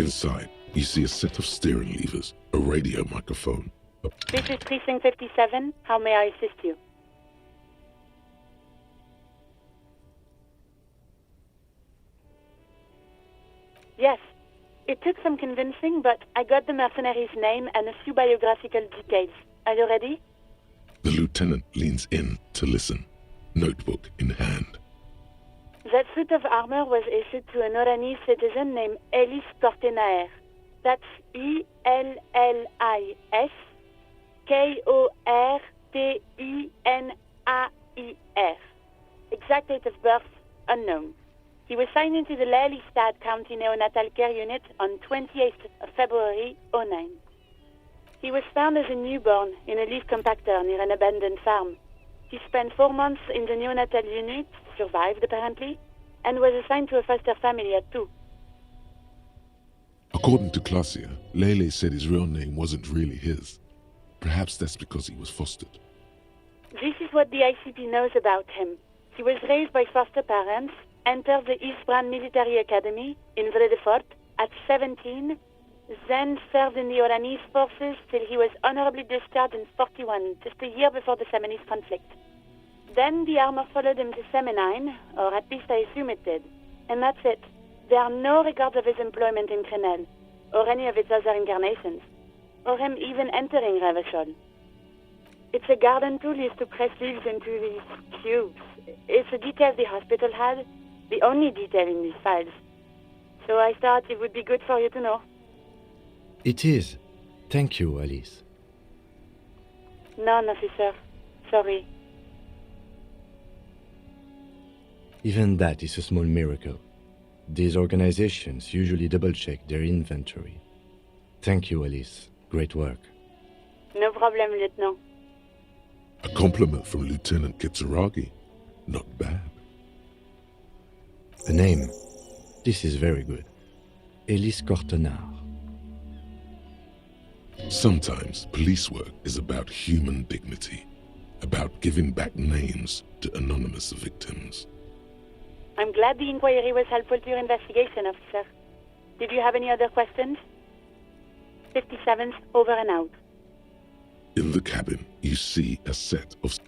Inside, you see a set of steering levers, a radio microphone. This is Precinct 57. How may I assist you? Yes. It took some convincing, but I got the mercenary's name and a few biographical details. Are you ready? The lieutenant leans in to listen, notebook in hand. That suit of armor was issued to an Oranese citizen named Ellis Kortenaer. That's Ellis Kortenaer. Exact date of birth, unknown. He was signed into the Lelystad County Neonatal Care Unit on 28th of February 09. He was found as a newborn in a leaf compactor near an abandoned farm. He spent 4 months in the neonatal unit, survived apparently, and was assigned to a foster family at 2. According to Klaasje, Lele said his real name wasn't really his. Perhaps that's because he was fostered. This is what the ICP knows about him. He was raised by foster parents, entered the Eastbrand Military Academy in Vredefort at 17, then served in the Oranese forces till he was honorably discharged in 41, just a year before the Seminese conflict. Then the armor followed him to Semenine, or at least I assume it did. And that's it. There are no records of his employment in Crenel, or any of its other incarnations, or him even entering Revachol. It's a garden tool used to press leaves into these cubes. It's a detail the hospital had, the only detail in these files. So I thought it would be good for you to know. It is. Thank you, Alice. None, officer. Sorry. Even that is a small miracle. These organizations usually double-check their inventory. Thank you, Alice. Great work. No problem, Lieutenant. A compliment from Lieutenant Kitsuragi. Not bad. A name. This is very good. Ellis Kortenaer. Sometimes police work is about human dignity, about giving back names to anonymous victims. I'm glad the inquiry was helpful to your investigation, officer. Did you have any other questions? 57th, over and out. In the cabin, you see a set of...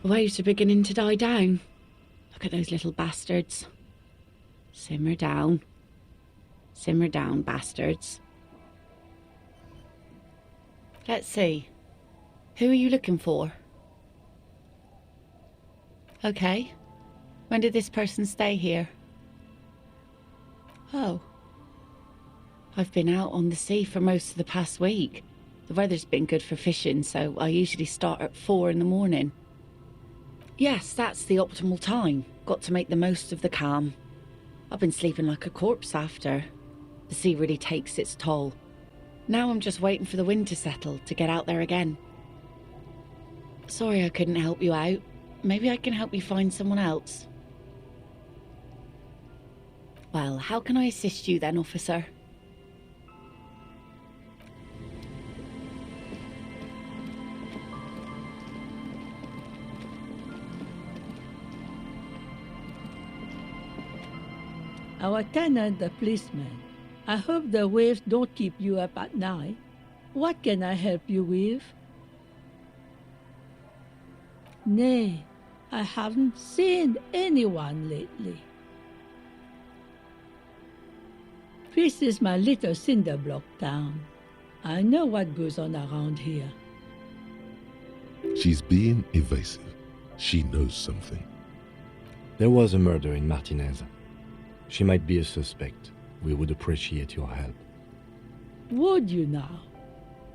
The waves are beginning to die down. Look at those little bastards. Simmer down. Simmer down, bastards. Let's see. Who are you looking for? Okay. When did this person stay here? Oh. I've been out on the sea for most of the past week. The weather's been good for fishing, so I usually start at 4 in the morning. Yes, that's the optimal time. Got to make the most of the calm. I've been sleeping like a corpse after. The sea really takes its toll. Now I'm just waiting for the wind to settle to get out there again. Sorry I couldn't help you out. Maybe I can help you find someone else. Well, how can I assist you then, officer? Our tenant, the policeman. I hope the waves don't keep you up at night. What can I help you with? Nay, I haven't seen anyone lately. This is my little cinder block town. I know what goes on around here. She's being evasive. She knows something. There was a murder in Martinez. She might be a suspect. We would appreciate your help. Would you now?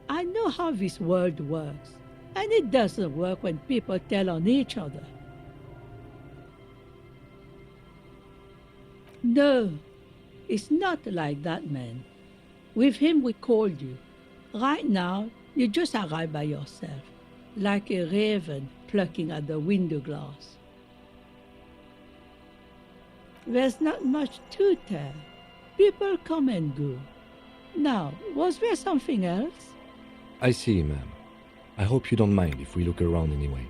I know how this world works, and it doesn't work when people tell on each other. No, it's not like that, man. With him we called you. Right now, you just arrived by yourself. like a raven plucking at the window glass. There's not much to tell. People come and go. Now, was there something else? I see, ma'am. I hope you don't mind if we look around anyway.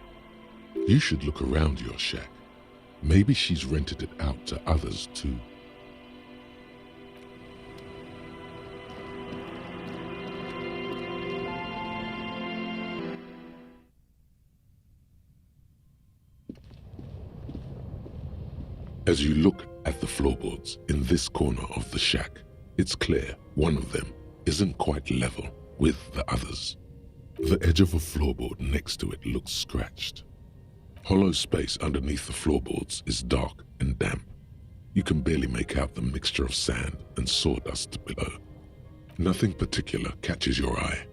You should look around your shack. Maybe she's rented it out to others too. As you look at the floorboards in this corner of the shack, it's clear one of them isn't quite level with the others. The edge of a floorboard next to it looks scratched. Hollow space underneath the floorboards is dark and damp. You can barely make out the mixture of sand and sawdust below. Nothing particular catches your eye.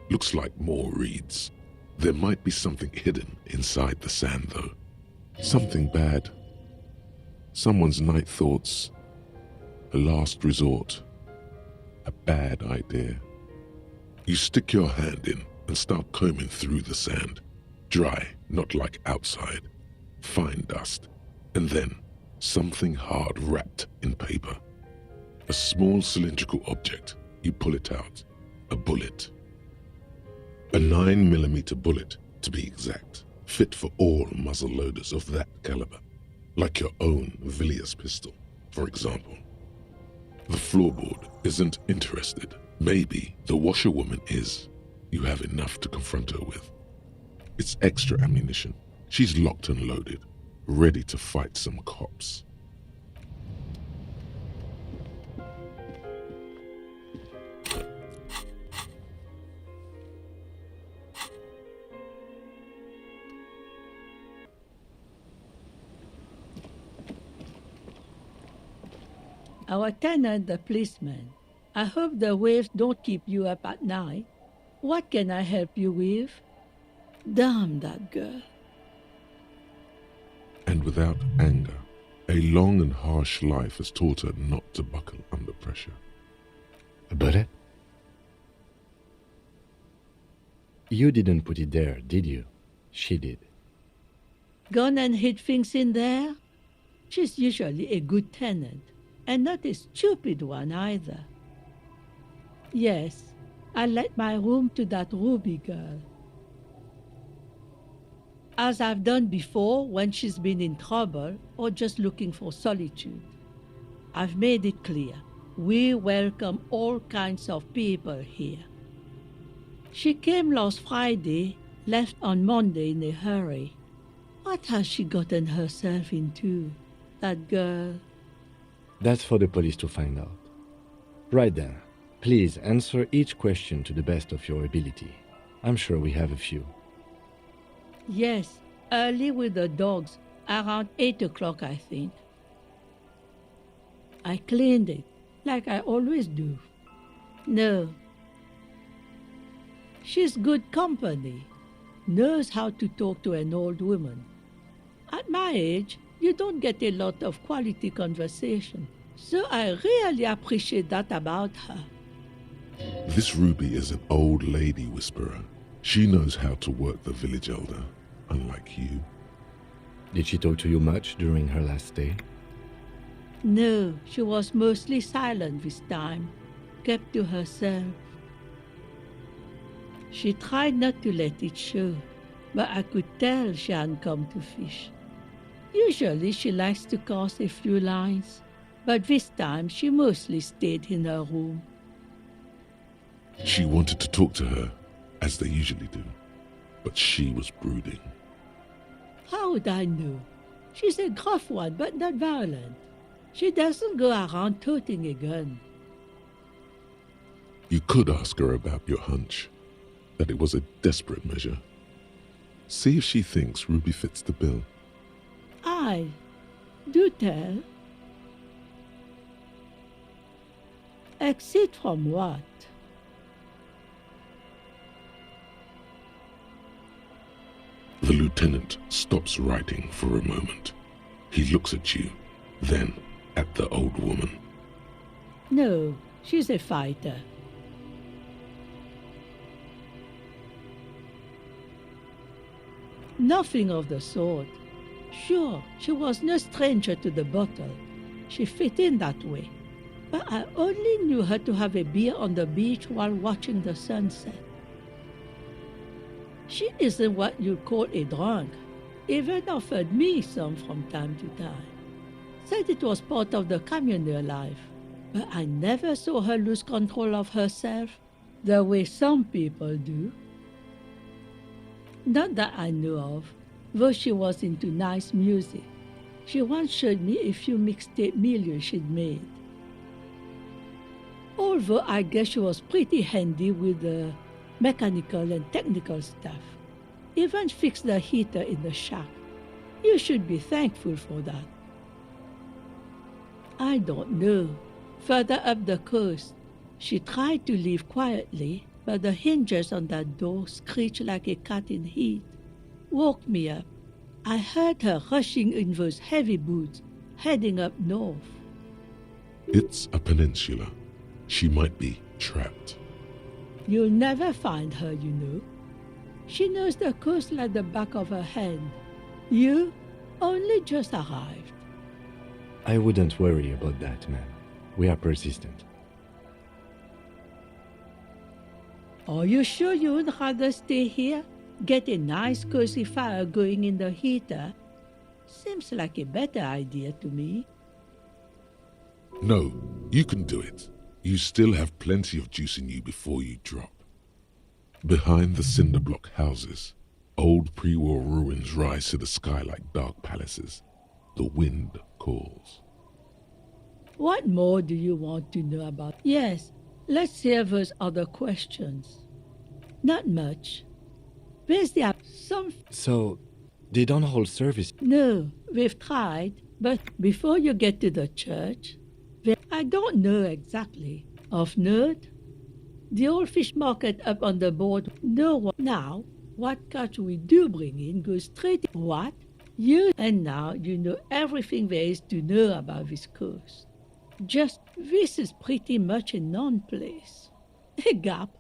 Looks like more reeds. There might be something hidden inside the sand though. Something bad. Someone's night thoughts. A last resort. A bad idea. You stick your hand in and start combing through the sand. Dry, not like outside. Fine dust. And then something hard wrapped in paper. A small cylindrical object. You pull it out. A bullet. A 9mm bullet, to be exact. Fit for all muzzle loaders of that caliber. Like your own Villiers pistol, for example. The floorboard isn't interested. Maybe the washerwoman is. You have enough to confront her with. It's extra ammunition. She's locked and loaded, ready to fight some cops. Our tenant, the policeman. I hope the waves don't keep you up at night. What can I help you with? Damn that girl. And without anger, a long and harsh life has taught her not to buckle under pressure. A bullet? You didn't put it there, did you? She did. Gone and hid things in there? She's usually a good tenant, and not a stupid one either. Yes, I let my room to that Ruby girl. As I've done before when she's been in trouble or just looking for solitude. I've made it clear, we welcome all kinds of people here. She came last Friday, left on Monday in a hurry. What has she gotten herself into, that girl? That's for the police to find out. Right then, please answer each question to the best of your ability. I'm sure we have a few. Yes, early with the dogs, around 8 o'clock, I think. I cleaned it, like I always do. No. She's good company, knows how to talk to an old woman. At my age, you don't get a lot of quality conversation, so I really appreciate that about her. This Ruby is an old lady whisperer. She knows how to work the village elder, unlike you. Did she talk to you much during her last stay? No, she was mostly silent this time, kept to herself. She tried not to let it show, but I could tell she hadn't come to fish. Usually she likes to cast a few lines, but this time she mostly stayed in her room. She wanted to talk to her, as they usually do, but she was brooding. How would I know? She's a gruff one, but not violent. She doesn't go around toting a gun. You could ask her about your hunch, that it was a desperate measure. See if she thinks Ruby fits the bill. Aye, do tell. Exit from what? The lieutenant stops writing for a moment. He looks at you, then at the old woman. No, she's a fighter. Nothing of the sort. Sure, she was no stranger to the bottle. She fit in that way. But I only knew her to have a beer on the beach while watching the sunset. She isn't what you'd call a drunk. Even offered me some from time to time. Said it was part of the communal life. But I never saw her lose control of herself the way some people do. Not that I know of, though she was into nice music. She once showed me a few mixtape millions she'd made. Although I guess she was pretty handy with the mechanical and technical stuff. Even fixed the heater in the shack. You should be thankful for that. I don't know. Further up the coast, she tried to leave quietly, but the hinges on that door screeched like a cat in heat. Woke me up. I heard her rushing in those heavy boots, heading up north. It's a peninsula. She might be trapped. You'll never find her, you know. She knows the coast like the back of her hand. You only just arrived. I wouldn't worry about that, man. We are persistent. Are you sure you would rather stay here? Get a nice cozy fire going in the heater? Seems like a better idea to me. No, you can do it. You still have plenty of juice in you before you drop. Behind the cinder block houses, old pre-war ruins rise to the sky like dark palaces. The wind calls. What more do you want to know about? Yes, let's hear those other questions. Not much. Where's the some? So, they don't hold service. No, we've tried, but before you get to the church, I don't know exactly. Of note, the old fish market up on the board. No one now. What catch we do bring in goes straight. What? You and now you know everything there is to know about this coast. Just this is pretty much a non-place. A gap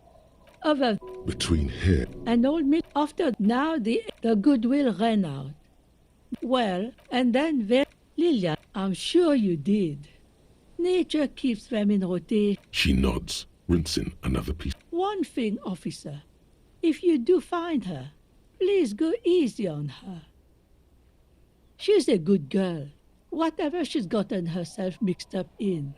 of a Between here, an old mill. After now the goodwill ran out. Well, and then there, Lilia, I'm sure you did. Nature keeps them in rotation. she nods, rinsing another piece. One thing, officer, if you do find her, please go easy on her. She's a good girl, whatever she's gotten herself mixed up in.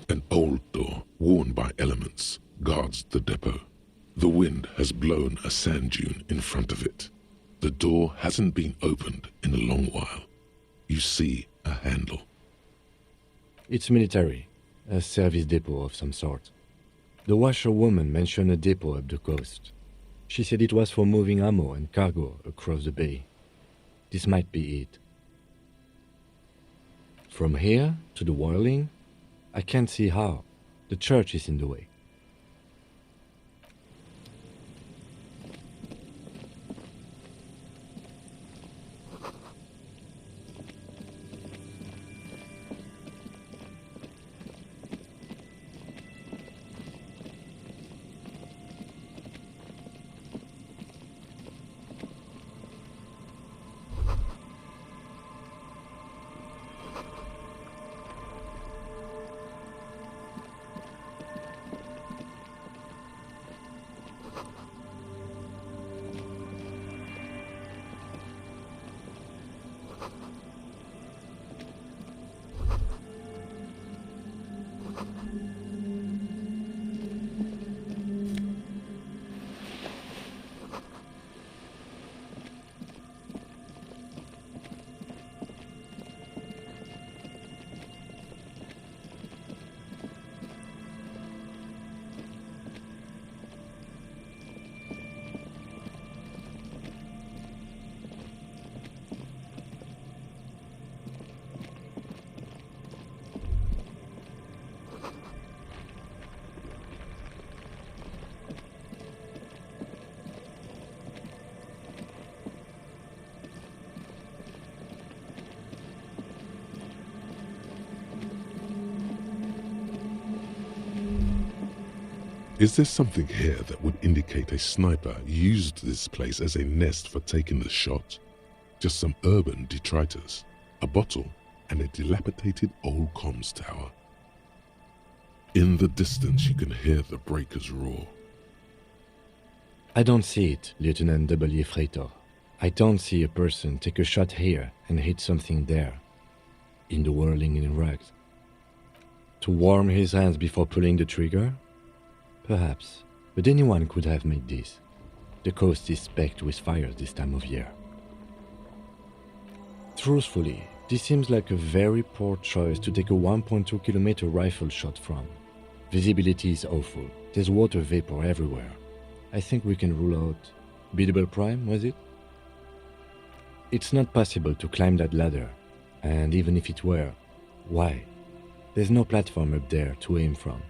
An old door, worn by elements, guards the depot. The wind has blown a sand dune in front of it. The door hasn't been opened in a long while. You see a handle. It's military, a service depot of some sort. The washerwoman mentioned a depot up the coast. She said it was for moving ammo and cargo across the bay. This might be it. From here to the whirling, I can't see how. The church is in the way. Is there something here that would indicate a sniper used this place as a nest for taking the shot? Just some urban detritus, a bottle, and a dilapidated old comms tower. In the distance, you can hear the breakers roar. I don't see it, Lieutenant W. Freitor. I don't see a person take a shot here and hit something there, in the whirling in rags. To warm his hands before pulling the trigger? Perhaps, but anyone could have made this. The coast is specked with fires this time of year. Truthfully, this seems like a very poor choice to take a 1.2 kilometer rifle shot from. Visibility is awful. There's water vapor everywhere. I think we can rule out Biddable Prime, was it? It's not possible to climb that ladder, and even if it were, why? There's no platform up there to aim from.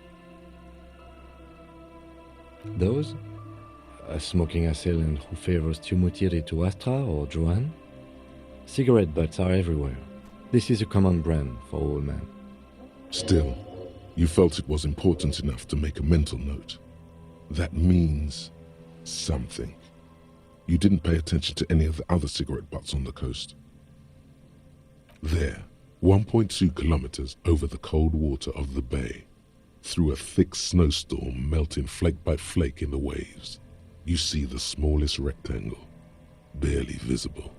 Those? A smoking assailant who favors Tumutiri to Astra or Johan? Cigarette butts are everywhere. This is a common brand for all men. Still, you felt it was important enough to make a mental note. That means something. You didn't pay attention to any of the other cigarette butts on the coast. There, 1.2 kilometers over the cold water of the bay, through a thick snowstorm melting flake by flake in the waves, you see the smallest rectangle, barely visible.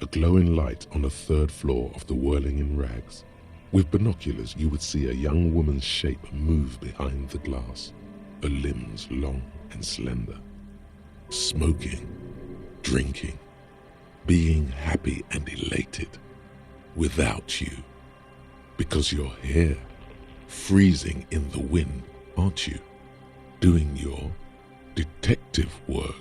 A glowing light on the third floor of the whirling in rags. With binoculars, you would see a young woman's shape move behind the glass, her limbs long and slender. Smoking, drinking, being happy and elated, without you. Because you're here, freezing in the wind, aren't you? Doing your detective work.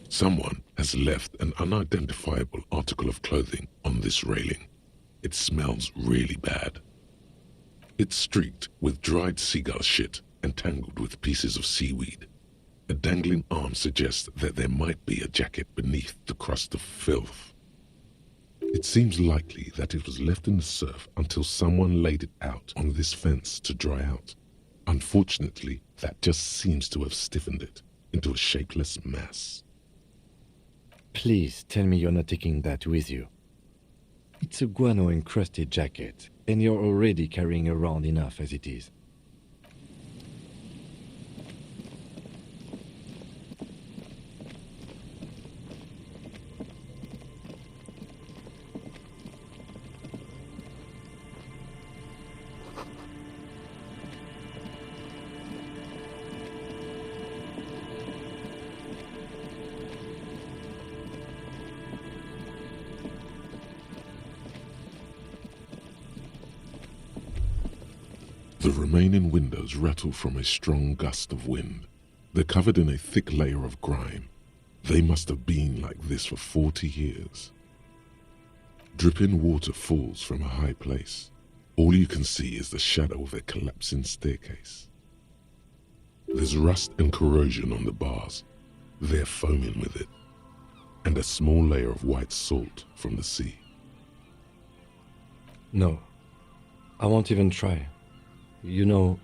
Someone has left an unidentifiable article of clothing on this railing. It smells really bad. It's streaked with dried seagull shit and tangled with pieces of seaweed. A dangling arm suggests that there might be a jacket beneath the crust of filth. It seems likely that it was left in the surf until someone laid it out on this fence to dry out. Unfortunately, that just seems to have stiffened it into a shapeless mass. Please tell me you're not taking that with you. It's a guano-encrusted jacket, and you're already carrying around enough as it is. The remaining windows rattle from a strong gust of wind. They're covered in a thick layer of grime. They must have been like this for 40 years. Dripping water falls from a high place. All you can see is the shadow of a collapsing staircase. There's rust and corrosion on the bars. They're foaming with it. And a small layer of white salt from the sea. No, I won't even try. You know,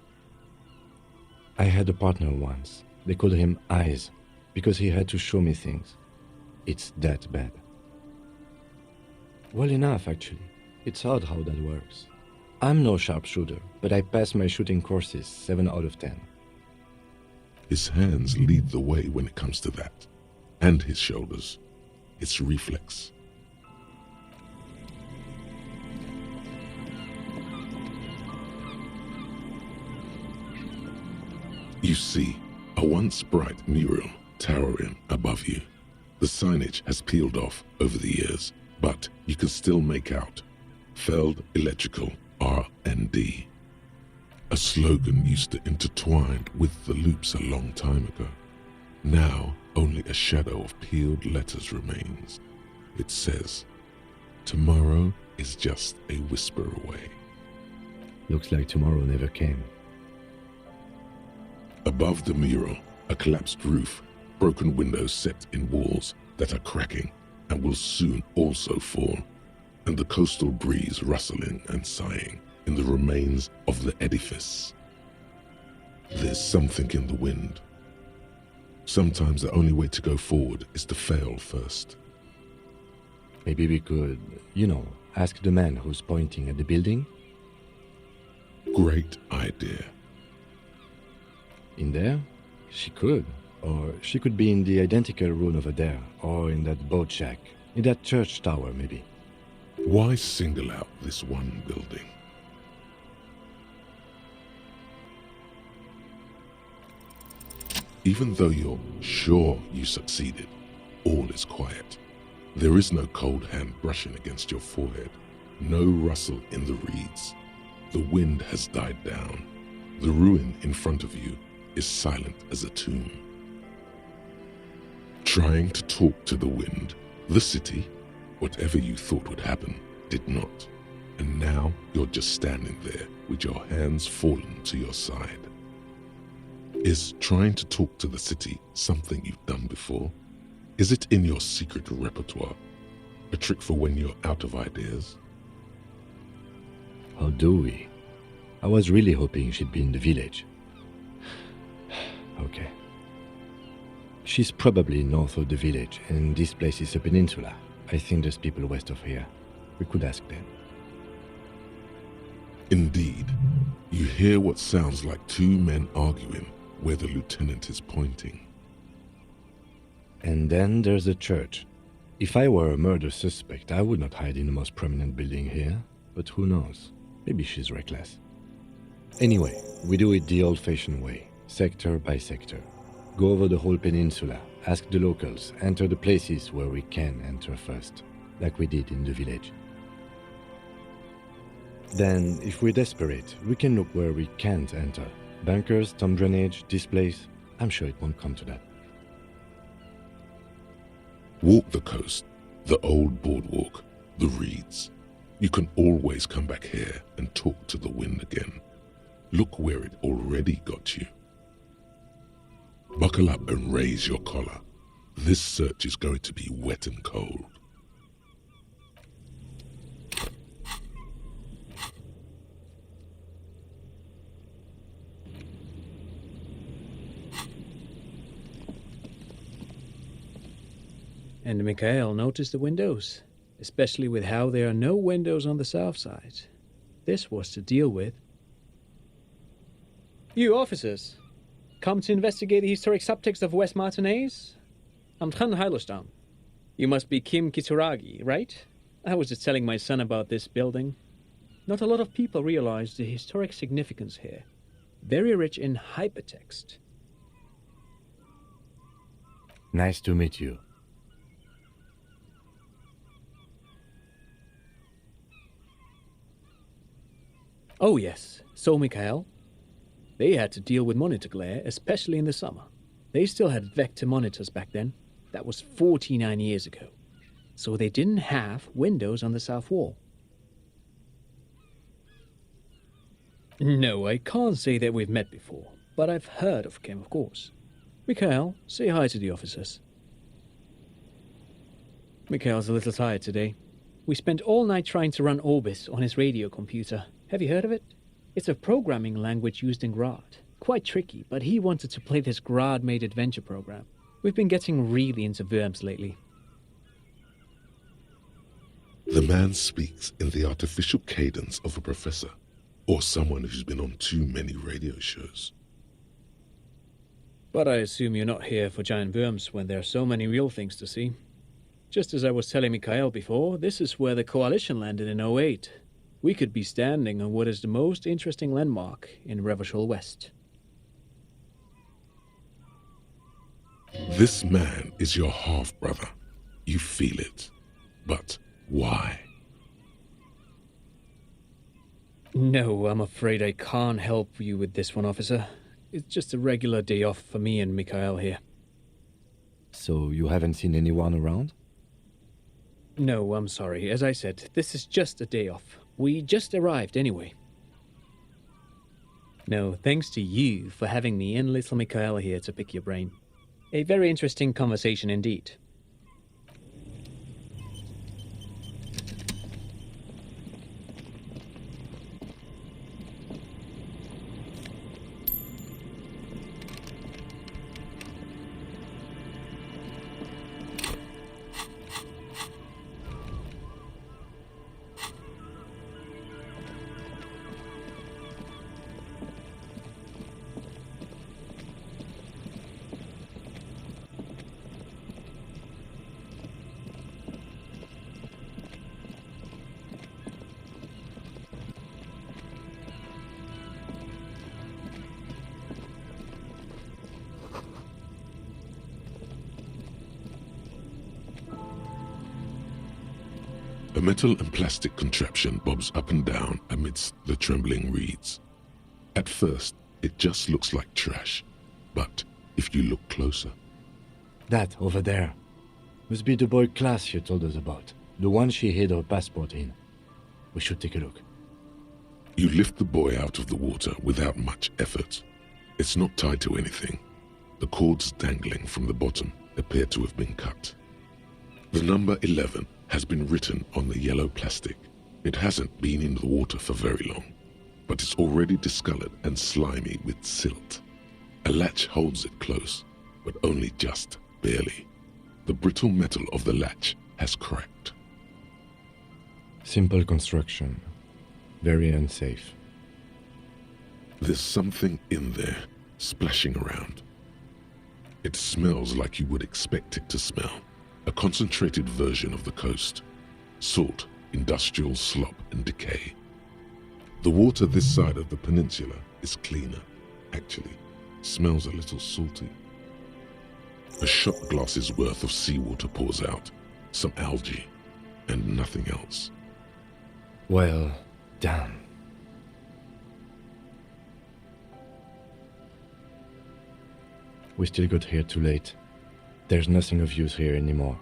I had a partner once. They called him Eyes, because he had to show me things. It's that bad. Well enough, actually. It's odd how that works. I'm no sharpshooter, but I passed my shooting courses 7 out of 10. His hands lead the way when it comes to that. And his shoulders. It's reflex. You see a once bright mural towering above you. The signage has peeled off over the years, but you can still make out Feld Electrical R&D. A slogan used to intertwine with the loops a long time ago. Now only a shadow of peeled letters remains. It says, "Tomorrow is just a whisper away." Looks like tomorrow never came. Above the mural, a collapsed roof, broken windows set in walls that are cracking and will soon also fall, and the coastal breeze rustling and sighing in the remains of the edifice. There's something in the wind. Sometimes the only way to go forward is to fail first. Maybe we could, ask the man who's pointing at the building. Great idea. In there? She could. Or she could be in the identical room over there, or in that boat shack, in that church tower, maybe. Why single out this one building? Even though you're sure you succeeded, all is quiet. There is no cold hand brushing against your forehead, no rustle in the reeds. The wind has died down. The ruin in front of you is silent as a tomb. Trying to talk to the wind, the city, whatever you thought would happen, did not. And now you're just standing there with your hands fallen to your side. Is trying to talk to the city something you've done before? Is it in your secret repertoire? A trick for when you're out of ideas? How do we? I was really hoping she'd be in the village. Okay. She's probably north of the village, and this place is a peninsula. I think there's people west of here. We could ask them. Indeed. You hear what sounds like two men arguing where the lieutenant is pointing. And then there's the church. If I were a murder suspect, I would not hide in the most prominent building here. But who knows? Maybe she's reckless. Anyway, we do it the old-fashioned way, sector by sector. Go over the whole peninsula, ask the locals, enter the places where we can enter first, like we did in the village. Then, if we're desperate, we can look where we can't enter. Bunkers, storm drainage, this place. I'm sure it won't come to that. Walk the coast, the old boardwalk, the reeds. You can always come back here and talk to the wind again. Look where it already got you. Buckle up and raise your collar. This search is going to be wet and cold. And Mikhail noticed the windows, especially with how there are no windows on the south side. This was to deal with. You officers, come to investigate the historic subtext of West Martinez? I'm Tran Heilostam. You must be Kim Kitsuragi, right? I was just telling my son about this building. Not a lot of people realize the historic significance here. Very rich in hypertext. Nice to meet you. Oh yes, so Mikhail, They had to deal with monitor glare, especially in the summer. They still had vector monitors back then. That was 49 years ago. So they didn't have windows on the south wall. No, I can't say that we've met before, but I've heard of Kim, of course. Mikhail, say hi to the officers. Mikhail's a little tired today. We spent all night trying to run Orbis on his radio computer. Have you heard of it? It's a programming language used in Grad. Quite tricky, but he wanted to play this Grad-made adventure program. We've been getting really into Worms lately. The man speaks in the artificial cadence of a professor, or someone who's been on too many radio shows. But I assume you're not here for giant worms when there are so many real things to see. Just as I was telling Mikhail before, this is where the Coalition landed in '08. We could be standing on what is the most interesting landmark in Revachol West. This man is your half-brother. You feel it. But why? No, I'm afraid I can't help you with this one, officer. It's just a regular day off for me and Mikhail here. So you haven't seen anyone around? No, I'm sorry. As I said, this is just a day off. We just arrived anyway. No, thanks to you for having me and little Mikhail here to pick your brain. A very interesting conversation indeed. A metal and plastic contraption bobs up and down amidst the trembling reeds. At first, it just looks like trash, but if you look closer... That, over there. Must be the boy Klaasje told us about. The one she hid her passport in. We should take a look. You lift the boy out of the water without much effort. It's not tied to anything. The cords dangling from the bottom appear to have been cut. The number 11 has been written on the yellow plastic. It hasn't been in the water for very long, but it's already discolored and slimy with silt. A latch holds it close, but only just barely. The brittle metal of the latch has cracked. Simple construction. Very unsafe. There's something in there, splashing around. It smells like you would expect it to smell. A concentrated version of the coast. Salt, industrial slop and decay. The water this side of the peninsula is cleaner. Actually, smells a little salty. A shot glass's worth of seawater pours out. Some algae, and nothing else. Well, damn. We still got here too late. There's nothing of use here anymore.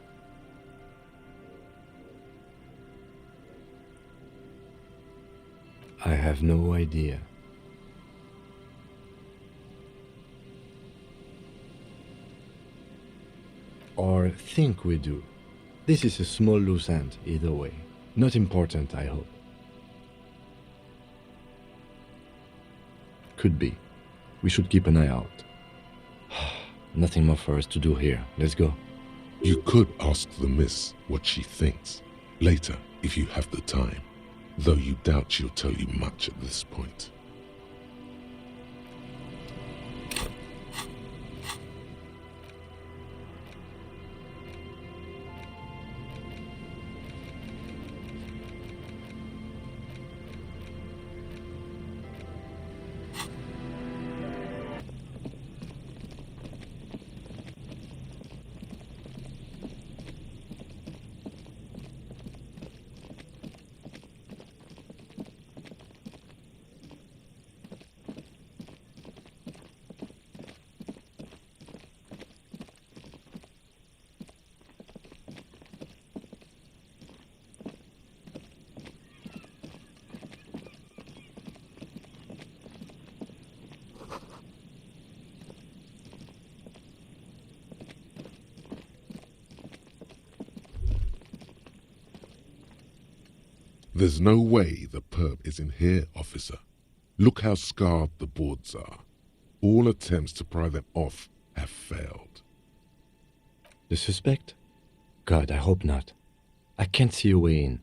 I have no idea. Or think we do. This is a small loose end, either way. Not important, I hope. Could be. We should keep an eye out. Nothing more for us to do here. Let's go. You could ask the miss what she thinks, later if you have the time, though you doubt she'll tell you much at this point. There's no way the perp is in here, officer. Look how scarred the boards are. All attempts to pry them off have failed. The suspect? God, I hope not. I can't see a way in,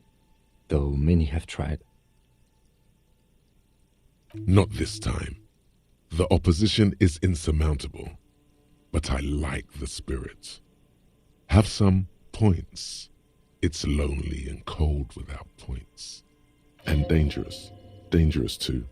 though many have tried. Not this time. The opposition is insurmountable, but I like the spirit. Have some points. It's lonely and cold without points. And dangerous. Dangerous too.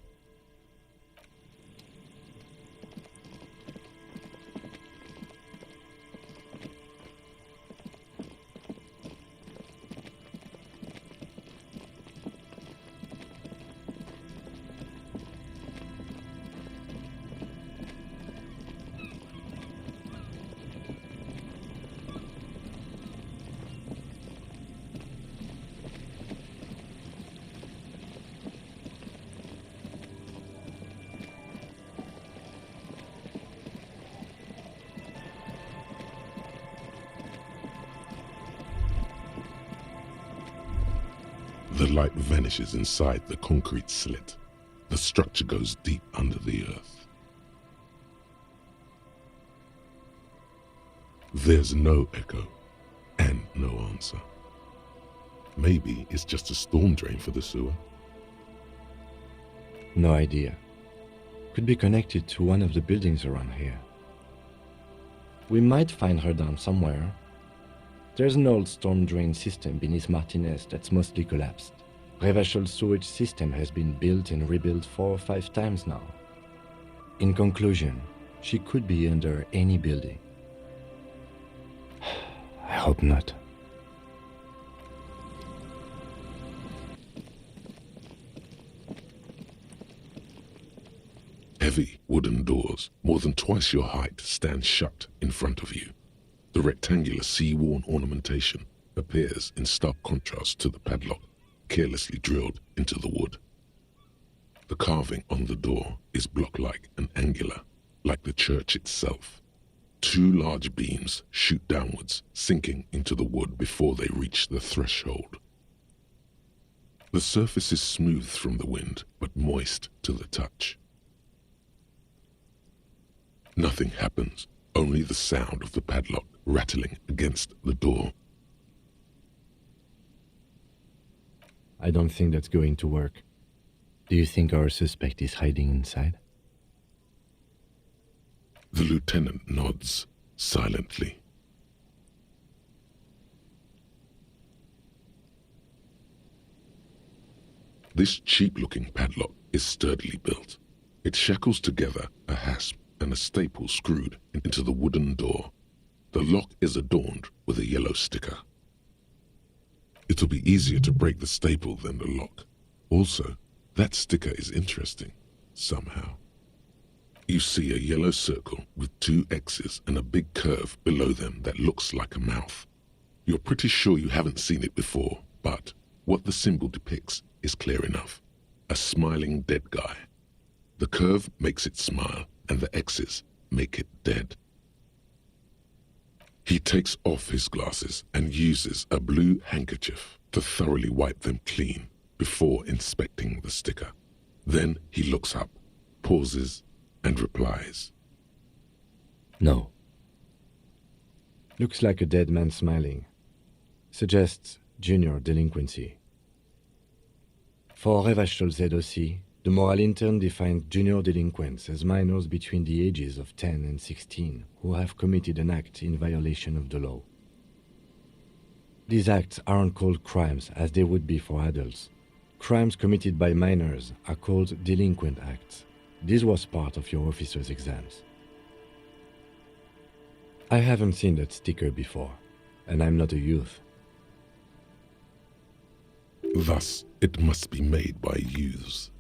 The light vanishes inside the concrete slit. The structure goes deep under the earth. There's no echo and no answer. Maybe it's just a storm drain for the sewer. No idea. Could be connected to one of the buildings around here. We might find her down somewhere. There's an old storm drain system beneath Martinez that's mostly collapsed. Revachel's sewage system has been built and rebuilt 4 or 5 times now. In conclusion, she could be under any building. I hope not. Heavy wooden doors, more than twice your height, stand shut in front of you. The rectangular sea-worn ornamentation appears in stark contrast to the padlock, carelessly drilled into the wood. The carving on the door is block-like and angular, like the church itself. 2 large beams shoot downwards, sinking into the wood before they reach the threshold. The surface is smooth from the wind, but moist to the touch. Nothing happens, only the sound of the padlock rattling against the door. I don't think that's going to work. Do you think our suspect is hiding inside? The lieutenant nods silently. This cheap-looking padlock is sturdily built. It shackles together a hasp and a staple screwed into the wooden door. The lock is adorned with a yellow sticker. It'll be easier to break the staple than the lock. Also, that sticker is interesting, somehow. You see a yellow circle with 2 X's and a big curve below them that looks like a mouth. You're pretty sure you haven't seen it before, but what the symbol depicts is clear enough. A smiling dead guy. The curve makes it smile, and the X's make it dead. He takes off his glasses and uses a blue handkerchief to thoroughly wipe them clean before inspecting the sticker. Then he looks up, pauses, and replies. No. Looks like a dead man smiling. Suggests junior delinquency. For Revachel's ZOC, the moral intern defined junior delinquents as minors between the ages of 10 and 16 who have committed an act in violation of the law. These acts aren't called crimes as they would be for adults. Crimes committed by minors are called delinquent acts. This was part of your officer's exams. I haven't seen that sticker before, and I'm not a youth. Thus, it must be made by youths.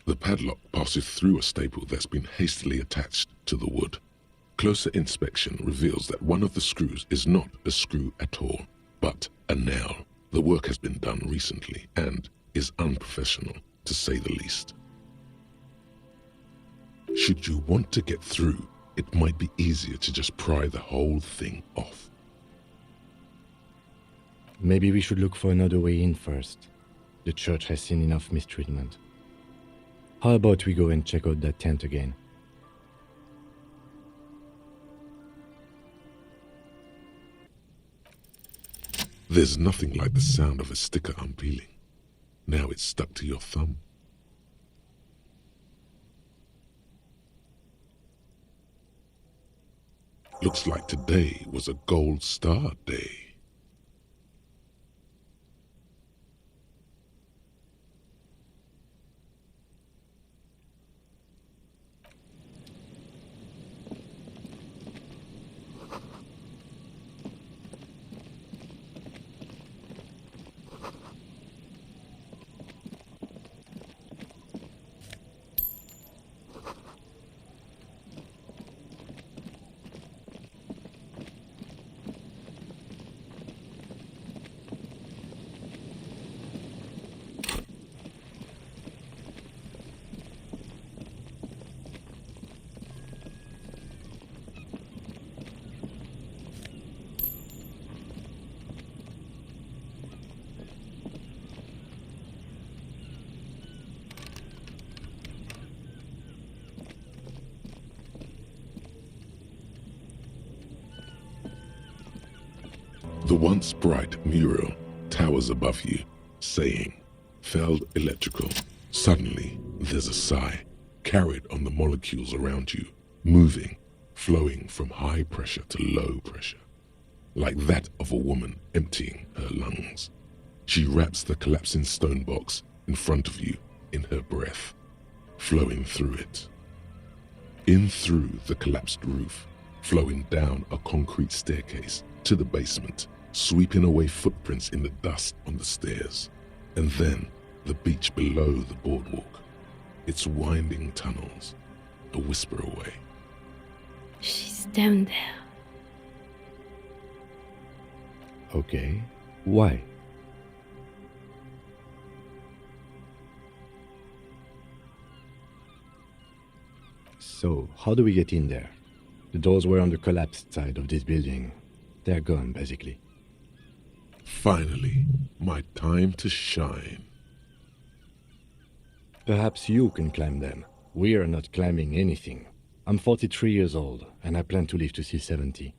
The padlock passes through a staple that's been hastily attached to the wood. Closer inspection reveals that one of the screws is not a screw at all, but a nail. The work has been done recently and is unprofessional, to say the least. Should you want to get through, it might be easier to just pry the whole thing off. Maybe we should look for another way in first. The church has seen enough mistreatment. How about we go and check out that tent again? There's nothing like the sound of a sticker unpeeling. Now it's stuck to your thumb. Looks like today was a gold star day. The once bright mural towers above you, saying, "Feld Electrical." Suddenly, there's a sigh, carried on the molecules around you, moving, flowing from high pressure to low pressure, like that of a woman emptying her lungs. She wraps the collapsing stone box in front of you in her breath, flowing through it. In through the collapsed roof, flowing down a concrete staircase to the basement, sweeping away footprints in the dust on the stairs, and then the beach below the boardwalk, its winding tunnels, a whisper away. She's down there. Okay, why? So, how do we get in there? The doors were on the collapsed side of this building. They're gone, basically. Finally, my time to shine. Perhaps you can climb them. We are not climbing anything. I'm 43 years old, and I plan to live to see 70.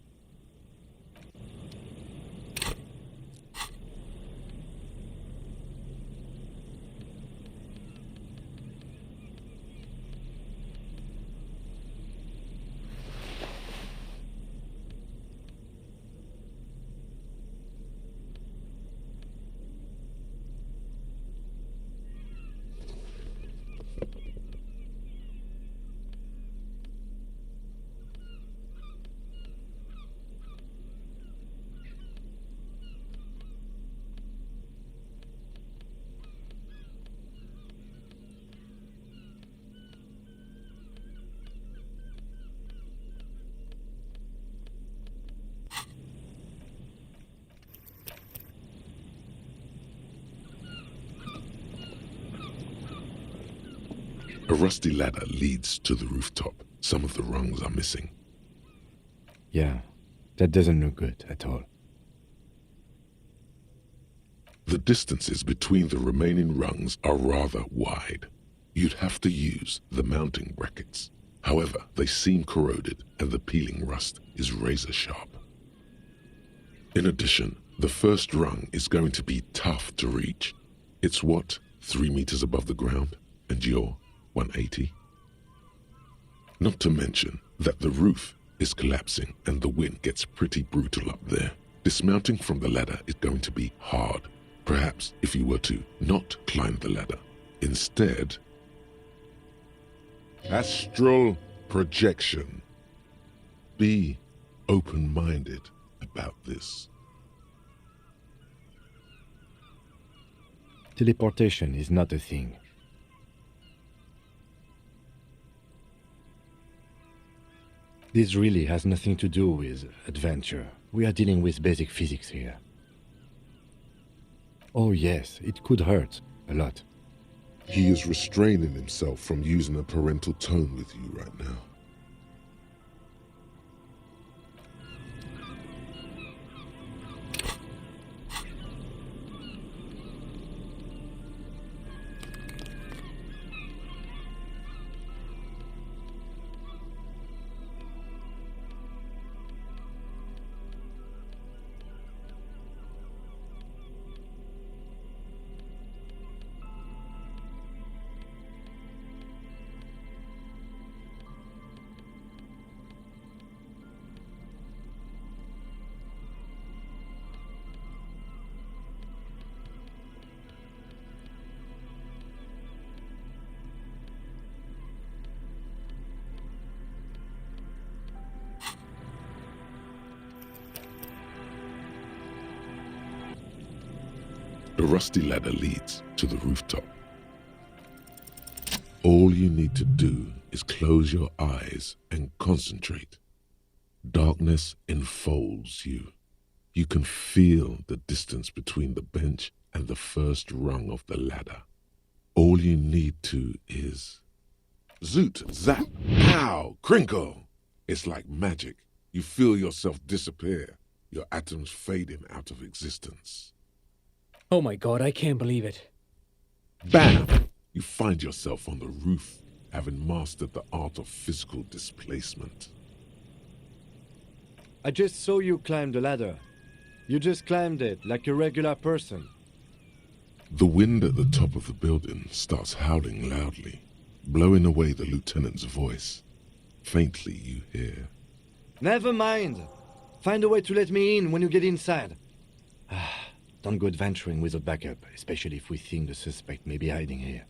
A rusty ladder leads to the rooftop. Some of the rungs are missing. Yeah, that doesn't look good at all. The distances between the remaining rungs are rather wide. You'd have to use the mounting brackets. However, they seem corroded and the peeling rust is razor sharp. In addition, the first rung is going to be tough to reach. It's what, 3 meters above the ground, and you're 180? Not to mention that the roof is collapsing and the wind gets pretty brutal up there. Dismounting from the ladder is going to be hard. Perhaps if you were to not climb the ladder, instead... Astral projection. Be open-minded about this. Teleportation is not a thing. This really has nothing to do with adventure. We are dealing with basic physics here. Oh yes, it could hurt a lot. He is restraining himself from using a parental tone with you right now. The rusty ladder leads to the rooftop. All you need to do is close your eyes and concentrate. Darkness enfolds you. You can feel the distance between the bench and the first rung of the ladder. All you need to is... Zoot, zap, pow, crinkle! It's like magic. You feel yourself disappear, your atoms fading out of existence. Oh my god, I can't believe it. Bam! You find yourself on the roof, having mastered the art of physical displacement. I just saw you climb the ladder. You just climbed it like a regular person. The wind at the top of the building starts howling loudly, blowing away the lieutenant's voice. Faintly you hear, Never mind. Find a way to let me in when you get inside. Don't go adventuring without backup, especially if we think the suspect may be hiding here.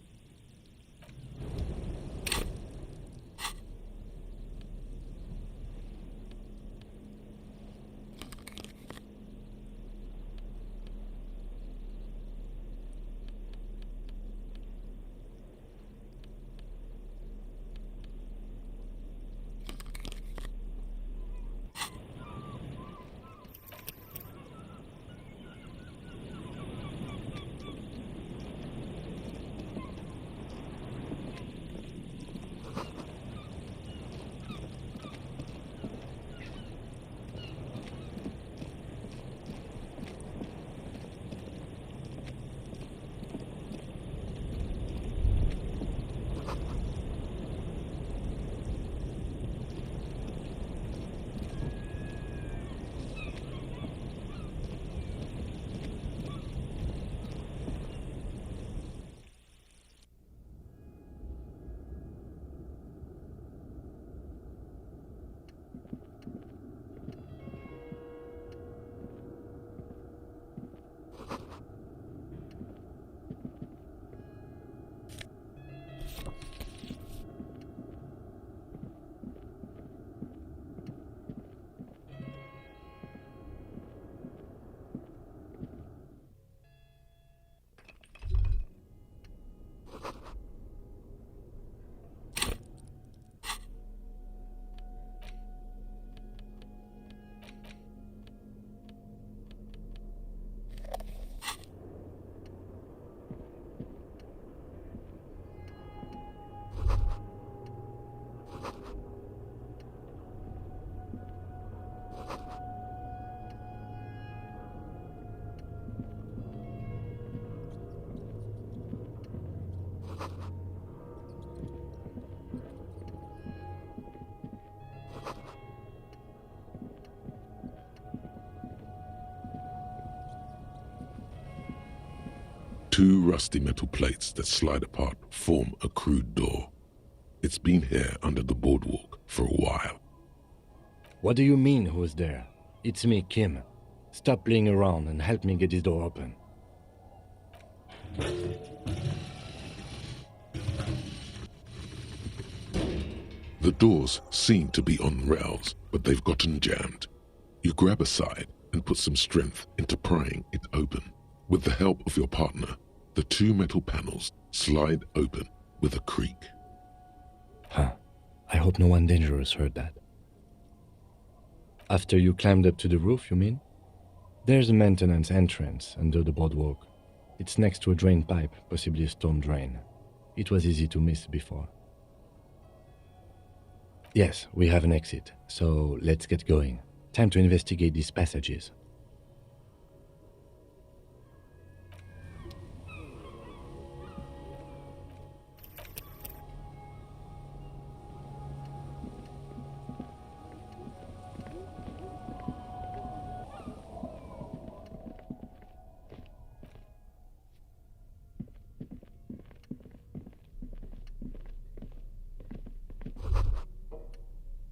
Two rusty metal plates that slide apart form a crude door. It's been here under the boardwalk for a while. What do you mean, who's there? It's me, Kim. Stop playing around and help me get this door open. The doors seem to be on rails, but they've gotten jammed. You grab a side and put some strength into prying it open. With the help of your partner, the two metal panels slide open with a creak. Huh. I hope no one dangerous heard that. After you climbed up to the roof, you mean? There's a maintenance entrance under the boardwalk. It's next to a drain pipe, possibly a storm drain. It was easy to miss before. Yes, we have an exit, so let's get going. Time to investigate these passages.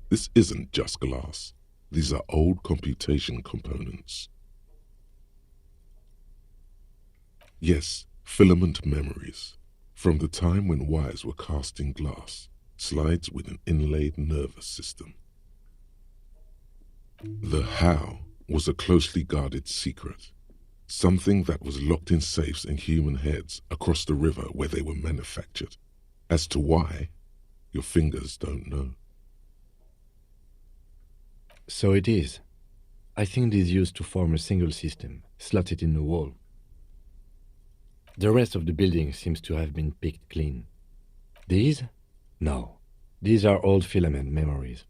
This isn't just glass. These are old computation components. Yes, filament memories. From the time when wires were cast in glass, slides with an inlaid nervous system. The how was a closely guarded secret. Something that was locked in safes in human heads across the river where they were manufactured. As to why, your fingers don't know. So it is. I think it is used to form a single system, slotted in the wall. The rest of the building seems to have been picked clean. These? No. These are old filament memories.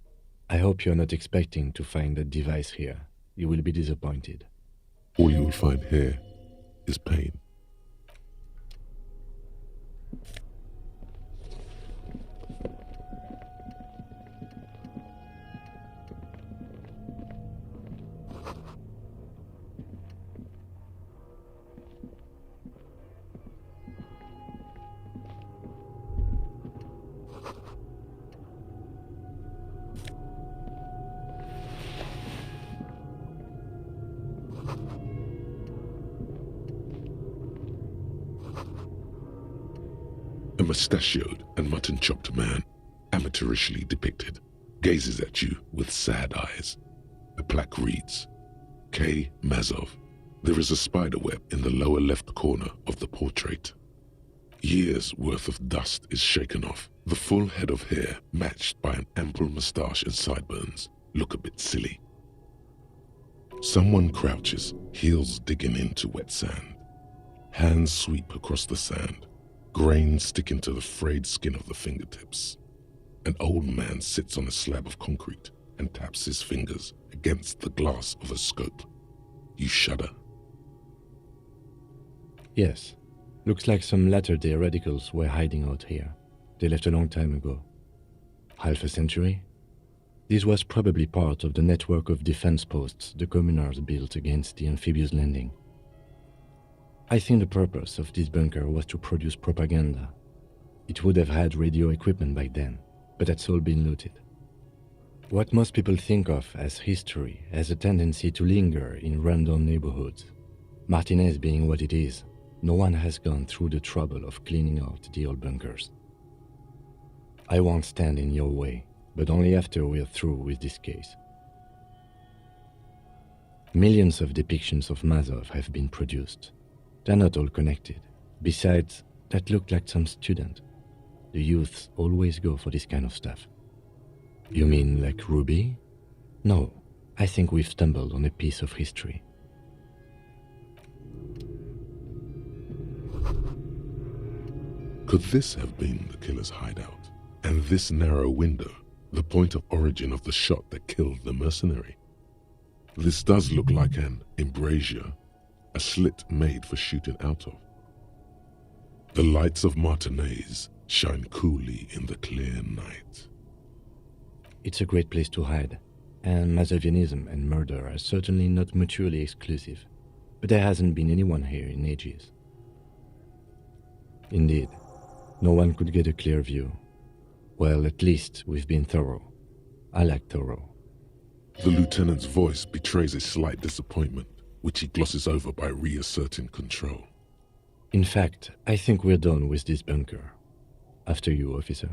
I hope you're not expecting to find that device here. You will be disappointed. All you will find here is pain. A mustachioed and mutton-chopped man, amateurishly depicted, gazes at you with sad eyes. The plaque reads, K. Mazov. There is a spider web in the lower left corner of the portrait. Years' worth of dust is shaken off. The full head of hair, matched by an ample moustache and sideburns, look a bit silly. Someone crouches, heels digging into wet sand. Hands sweep across the sand. Grains sticking to the frayed skin of the fingertips. An old man sits on a slab of concrete and taps his fingers against the glass of a scope. You shudder. Yes. Looks like some latter-day radicals were hiding out here. They left a long time ago. Half a century? This was probably part of the network of defense posts the communards built against the amphibious landing. I think the purpose of this bunker was to produce propaganda. It would have had radio equipment back then, but that's all been looted. What most people think of as history has a tendency to linger in random neighborhoods. Martinez being what it is, no one has gone through the trouble of cleaning out the old bunkers. I won't stand in your way, but only after we're through with this case. Millions of depictions of Mazov have been produced. They're not all connected. Besides, that looked like some student. The youths always go for this kind of stuff. You mean like Ruby? No, I think we've stumbled on a piece of history. Could this have been the killer's hideout? And this narrow window, the point of origin of the shot that killed the mercenary? This does look like an embrasure, a slit made for shooting out of. The lights of Martinez shine coolly in the clear night. It's a great place to hide, and Mazovianism and murder are certainly not mutually exclusive, but there hasn't been anyone here in ages. Indeed, no one could get a clear view. Well, at least we've been thorough. I like thorough. The lieutenant's voice betrays a slight disappointment, which he glosses over by reasserting control. In fact, I think we're done with this bunker. After you, officer.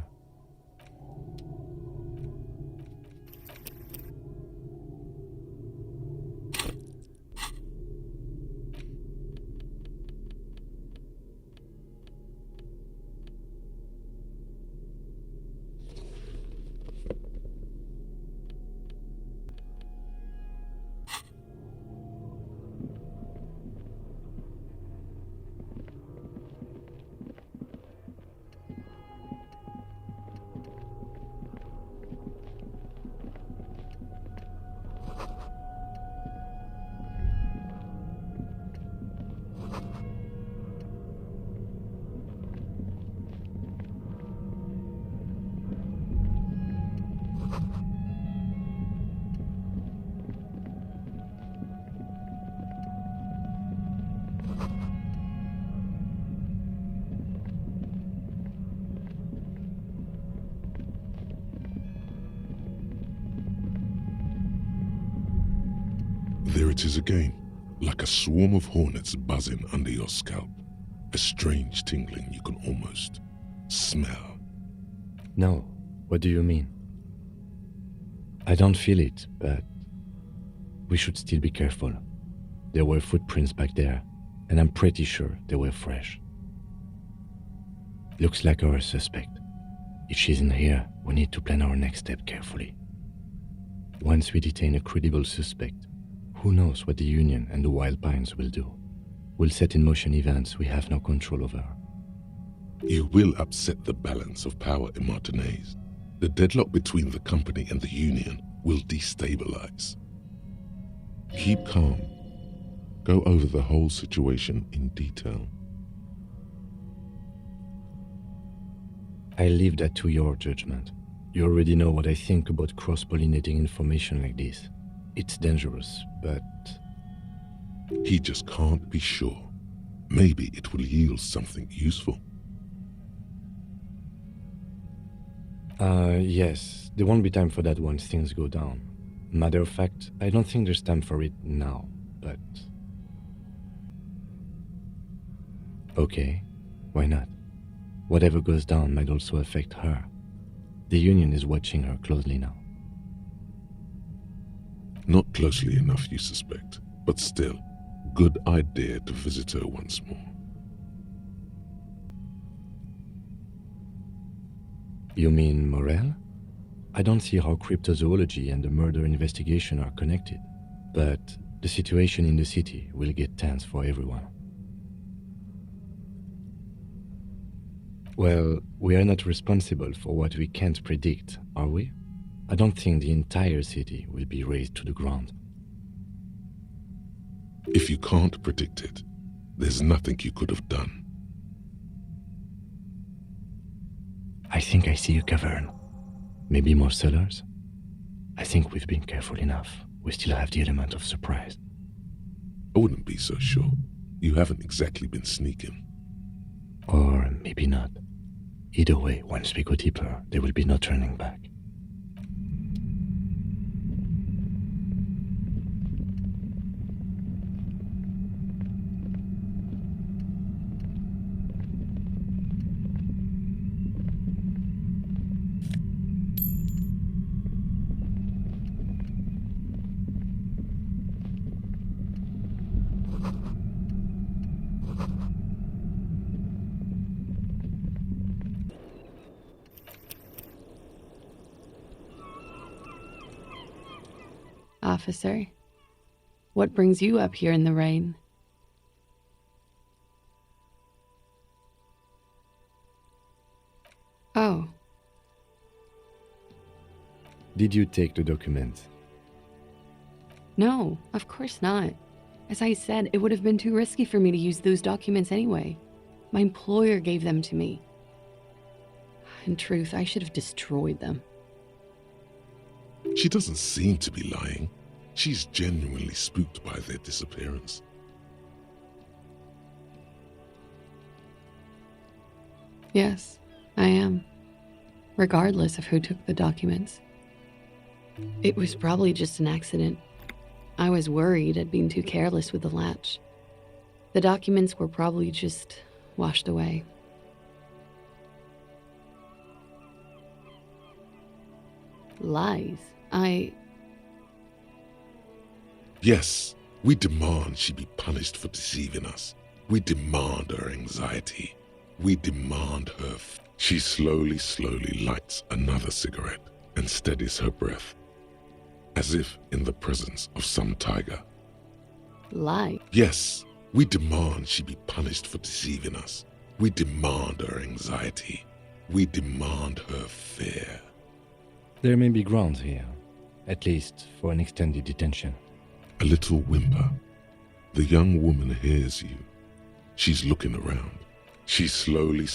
There it is again, like a swarm of hornets buzzing under your scalp. A strange tingling you can almost smell. No, what do you mean? I don't feel it, but we should still be careful. There were footprints back there, and I'm pretty sure they were fresh. Looks like our suspect. If she's in here, we need to plan our next step carefully. Once we detain a credible suspect, who knows what the Union and the Wild Pines will do? We'll set in motion events we have no control over. You will upset the balance of power in Martinaise. The deadlock between the company and the Union will destabilize. Keep calm. Go over the whole situation in detail. I leave that to your judgment. You already know what I think about cross-pollinating information like this. It's dangerous, but... He just can't be sure. Maybe it will yield something useful. Yes, there won't be time for that once things go down. Matter of fact, I don't think there's time for it now, but... Okay, why not? Whatever goes down might also affect her. The Union is watching her closely now. Not closely enough, you suspect, but still, good idea to visit her once more. You mean Morel? I don't see how cryptozoology and the murder investigation are connected, but the situation in the city will get tense for everyone. Well, we are not responsible for what we can't predict, are we? I don't think the entire city will be razed to the ground. If you can't predict it, there's nothing you could have done. I think I see a cavern. Maybe more cellars? I think we've been careful enough. We still have the element of surprise. I wouldn't be so sure. You haven't exactly been sneaking. Or maybe not. Either way, once we go deeper, there will be no turning back. Officer, what brings you up here in the rain? Oh. Did you take the document? No, of course not. As I said, it would have been too risky for me to use those documents anyway. My employer gave them to me. In truth, I should have destroyed them. She doesn't seem to be lying. She's genuinely spooked by their disappearance. Yes, I am. Regardless of who took the documents. It was probably just an accident. I was worried at being too careless with the latch. The documents were probably just washed away. Lies. Yes, we demand she be punished for deceiving us. We demand her anxiety. We demand her. She slowly lights another cigarette and steadies her breath, as if in the presence of some tiger. Lie. Yes, we demand she be punished for deceiving us. We demand her anxiety. We demand her fear. There may be grounds here, at least for an extended detention. A little whimper. The young woman hears you. She's looking around. She slowly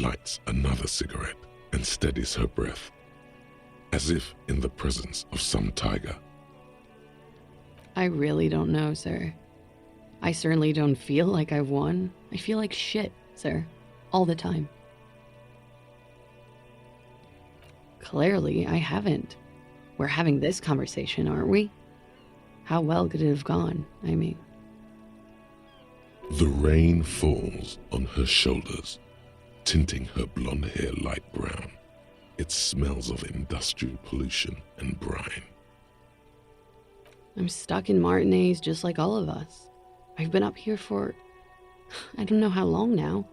lights another cigarette and steadies her breath, as if in the presence of some tiger. I really don't know, sir. I certainly don't feel like I've won. I feel like shit, sir. All the time. Clearly, I haven't. We're having this conversation, aren't we? How well could it have gone, I mean? The rain falls on her shoulders, tinting her blonde hair light brown. It smells of industrial pollution and brine. I'm stuck in Martinaise just like all of us. I've been up here for I don't know how long now.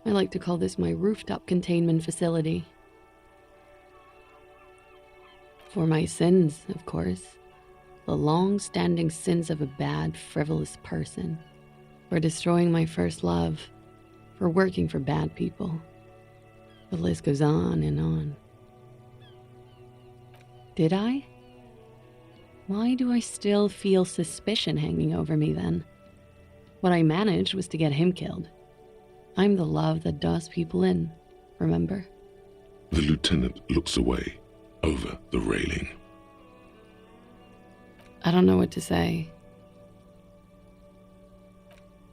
I like to call this my rooftop containment facility. For my sins, of course. The long-standing sins of a bad, frivolous person. For destroying my first love. For working for bad people. The list goes on and on. Did I? Why do I still feel suspicion hanging over me then? What I managed was to get him killed. I'm the love that does people in, remember? The lieutenant looks away, over the railing. I don't know what to say.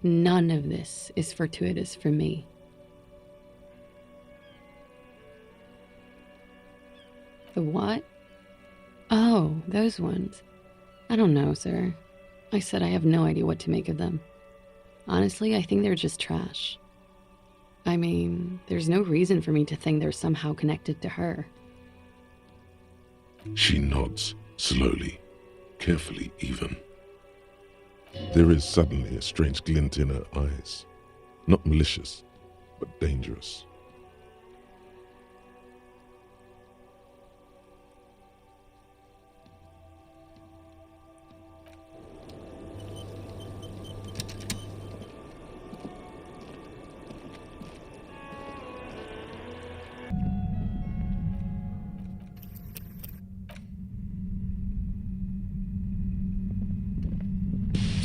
None of this is fortuitous for me. The what? Oh, those ones. I don't know, sir. I said I have no idea what to make of them. Honestly, I think they're just trash. I mean, there's no reason for me to think they're somehow connected to her. She nods, slowly, carefully even. There is suddenly a strange glint in her eyes. Not malicious, but dangerous.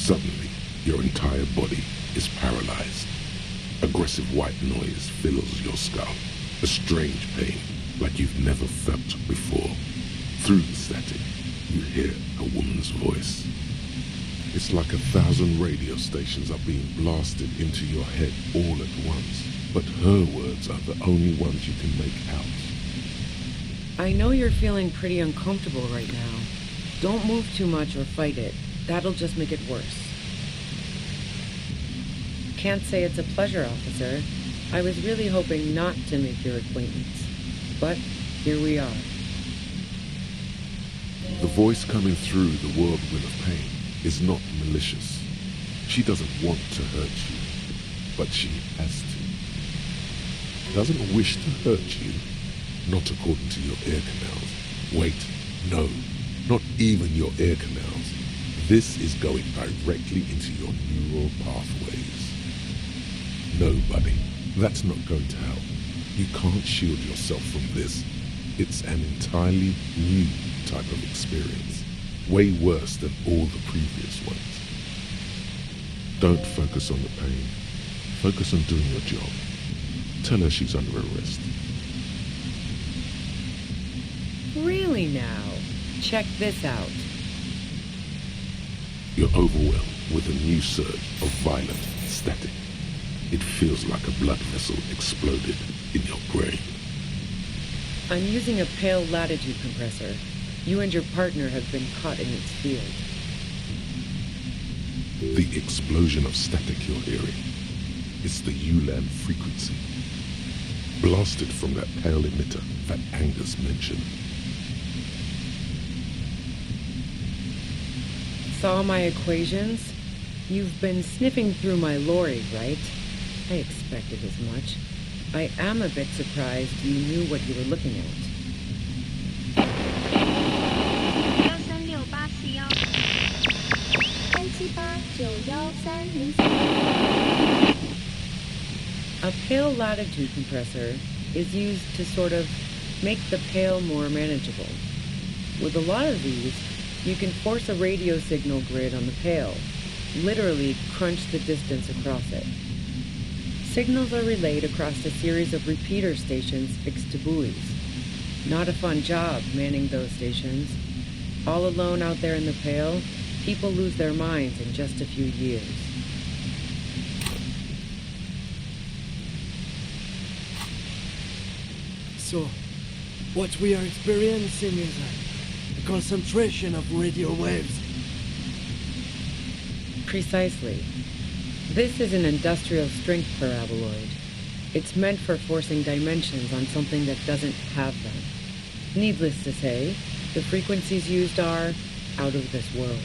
Suddenly, your entire body is paralyzed. Aggressive white noise fills your skull. A strange pain, like you've never felt before. Through the static, you hear a woman's voice. It's like 1,000 radio stations are being blasted into your head all at once. But her words are the only ones you can make out. I know you're feeling pretty uncomfortable right now. Don't move too much or fight it. That'll just make it worse. Can't say it's a pleasure, officer. I was really hoping not to make your acquaintance. But here we are. The voice coming through the whirlwind of pain is not malicious. She doesn't want to hurt you, but she has to. Doesn't wish to hurt you, not according to your ear canals. Wait, no, not even your ear canals. This is going directly into your neural pathways. No, buddy, that's not going to help. You can't shield yourself from this. It's an entirely new type of experience, way worse than all the previous ones. Don't focus on the pain. Focus on doing your job. Tell her she's under arrest. Really now? Check this out. You're overwhelmed with a new surge of violent static. It feels like a blood vessel exploded in your brain. I'm using a pale latitude compressor. You and your partner have been caught in its field. The explosion of static you're hearing is the ULAN frequency, blasted from that pale emitter that Angus mentioned. Saw my equations? You've been sniffing through my lorry, right? I expected as much. I am a bit surprised you knew what you were looking at. A pale latitude compressor is used to sort of make the pale more manageable. With a lot of these, you can force a radio signal grid on the pale, literally crunch the distance across it. Signals are relayed across a series of repeater stations fixed to buoys. Not a fun job manning those stations. All alone out there in the pale, people lose their minds in just a few years. So, what we are experiencing is a concentration of radio waves. Precisely. This is an industrial strength paraboloid. It's meant for forcing dimensions on something that doesn't have them. Needless to say, the frequencies used are out of this world.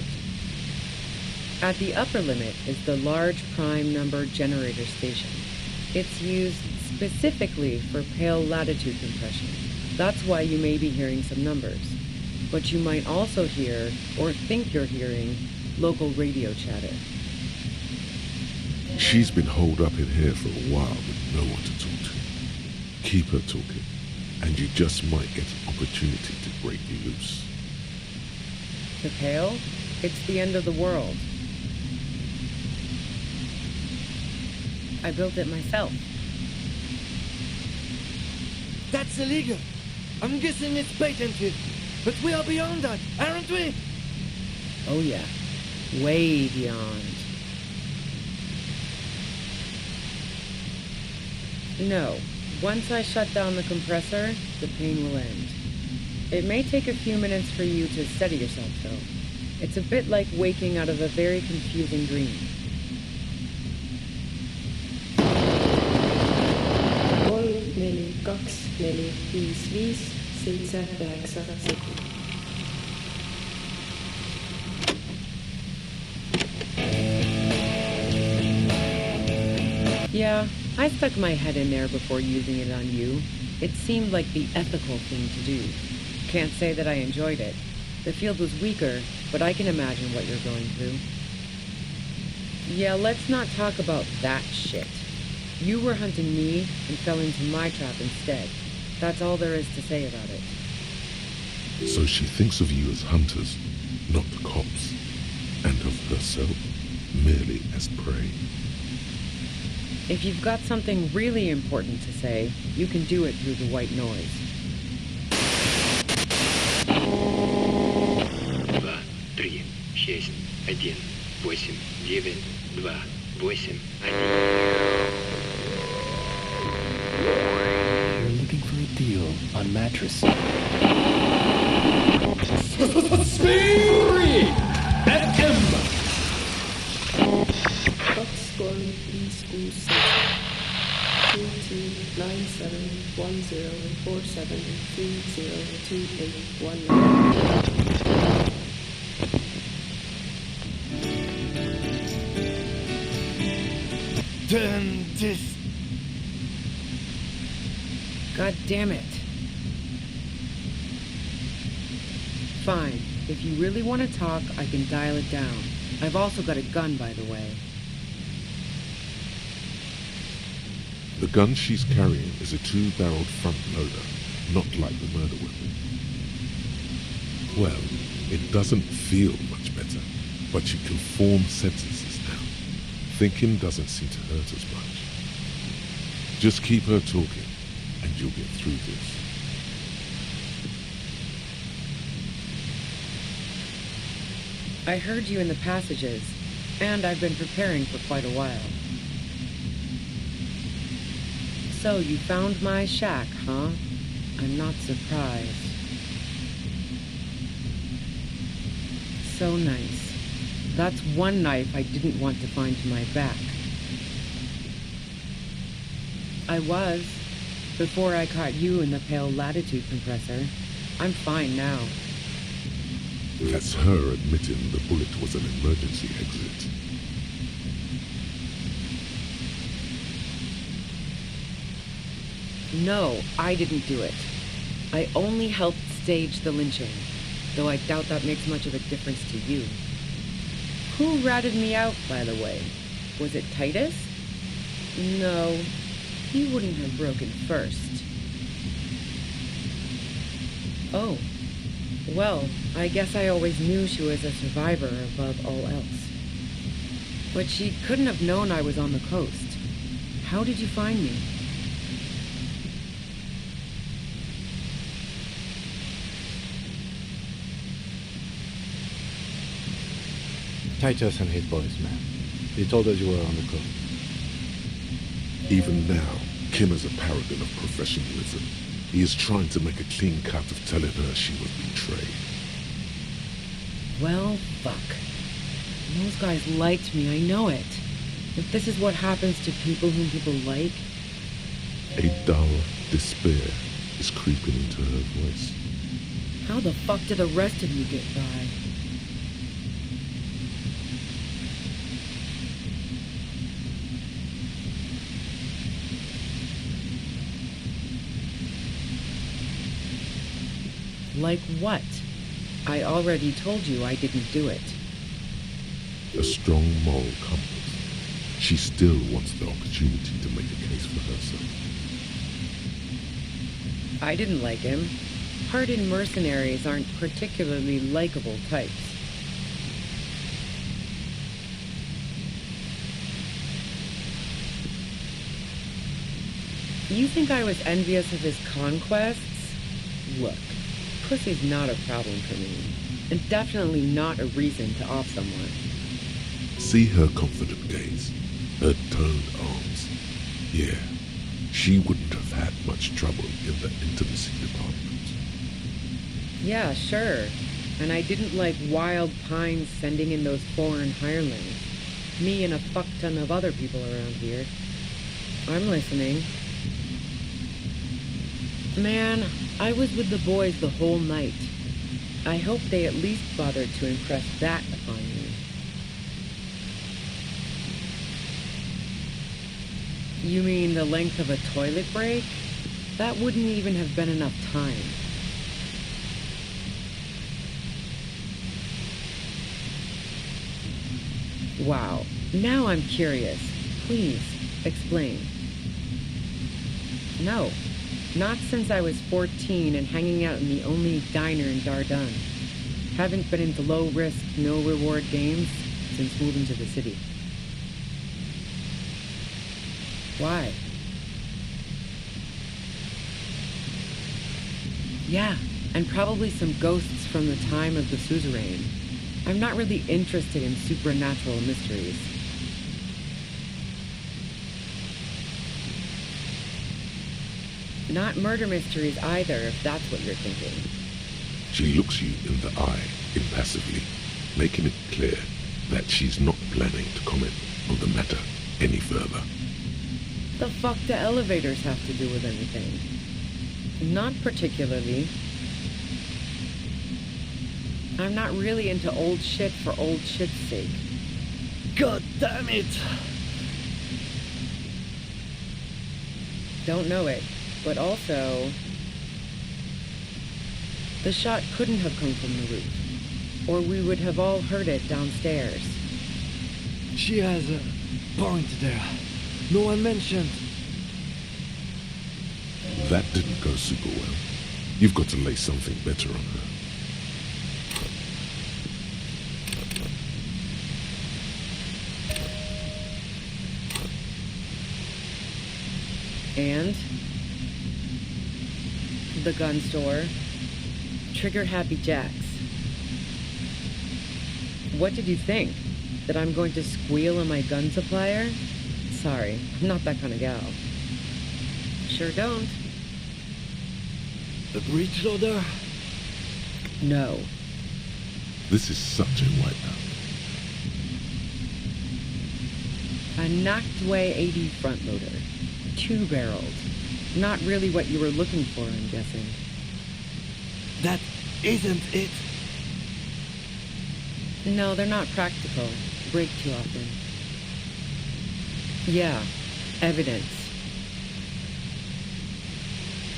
At the upper limit is the large prime number generator station. It's used specifically for pale latitude compression. That's why you may be hearing some numbers. But you might also hear, or think you're hearing, local radio chatter. She's been holed up in here for a while with no one to talk to. Keep her talking, and you just might get an opportunity to break you loose. The pale? It's the end of the world. I built it myself. That's illegal. I'm guessing it's patented. But we are beyond that, aren't we? Oh yeah, way beyond. No, once I shut down the compressor, the pain will end. It may take a few minutes for you to steady yourself, though. It's a bit like waking out of a very confusing dream. Yeah, I stuck my head in there before using it on you. It seemed like the ethical thing to do. Can't say that I enjoyed it. The field was weaker, but I can imagine what you're going through. Yeah, let's not talk about that shit. You were hunting me and fell into my trap instead. That's all there is to say about it. So she thinks of you as hunters, not cops, and of herself merely as prey. If you've got something really important to say, you can do it through the white noise. 2, 3, 6, 1, 8, 9, 2, 8, 1. You're looking for a deal on mattress. Spirit FM. Foxscorn preschool 6, 2, 9, 7, 102819. Turn this. God damn it. Fine. If you really want to talk, I can dial it down. I've also got a gun, by the way. The gun she's carrying is a 2-barreled front loader, not like the murder weapon. Well, it doesn't feel much better, but she can form sentences now. Thinking doesn't seem to hurt as much. Just keep her talking, and you'll get through this. I heard you in the passages, and I've been preparing for quite a while. So you found my shack, huh? I'm not surprised. So nice. That's one knife I didn't want to find to my back. I was, before I caught you in the pale latitude compressor. I'm fine now. That's her admitting the bullet was an emergency exit. No, I didn't do it. I only helped stage the lynching, though I doubt that makes much of a difference to you. Who ratted me out, by the way? Was it Titus? No, he wouldn't have broken first. Oh, well, I guess I always knew she was a survivor above all else. But she couldn't have known I was on the coast. How did you find me? Titus and his boys, man. They told us you were on the coast. Even now, Kim is a paragon of professionalism. He is trying to make a clean cut of telling her she was betrayed. Well, fuck. Those guys liked me, I know it. If this is what happens to people whom people like... A dull despair is creeping into her voice. How the fuck did the rest of you get by? Like what? I already told you I didn't do it. A strong moral compass. She still wants the opportunity to make a case for herself. I didn't like him. Hardened mercenaries aren't particularly likable types. You think I was envious of his conquests? Look, pussy's not a problem for me, and definitely not a reason to off someone. See her confident gaze, her toned arms. Yeah, she wouldn't have had much trouble in the intimacy department. Yeah, sure. And I didn't like wild pines sending in those foreign hirelings. Me and a fuck ton of other people around here. I'm listening. Man, I was with the boys the whole night. I hope they at least bothered to impress that upon me. You mean the length of a toilet break? That wouldn't even have been enough time. Wow, now I'm curious. Please, explain. No. Not since I was 14 and hanging out in the only diner in Dardun. Haven't been into low-risk, no-reward games since moving to the city. Why? Yeah, and probably some ghosts from the time of the suzerain. I'm not really interested in supernatural mysteries. Not murder mysteries either, if that's what you're thinking. She looks you in the eye impassively, making it clear that she's not planning to comment on the matter any further. The fuck do elevators have to do with anything? Not particularly. I'm not really into old shit for old shit's sake. God damn it! Don't know it, but also... the shot couldn't have come from the roof, or we would have all heard it downstairs. She has a point there. No one mentioned. That didn't go super well. You've got to lay something better on her. And the gun store, Trigger Happy Jacks. What did you think? That I'm going to squeal on my gun supplier? Sorry, I'm not that kind of gal. Sure don't. The breech loader? No. This is such a wipeout. A knocked way 80 front loader. 2-barreled. Not really what you were looking for, I'm guessing. That isn't it. No, they're not practical. Break too often. Yeah, evidence.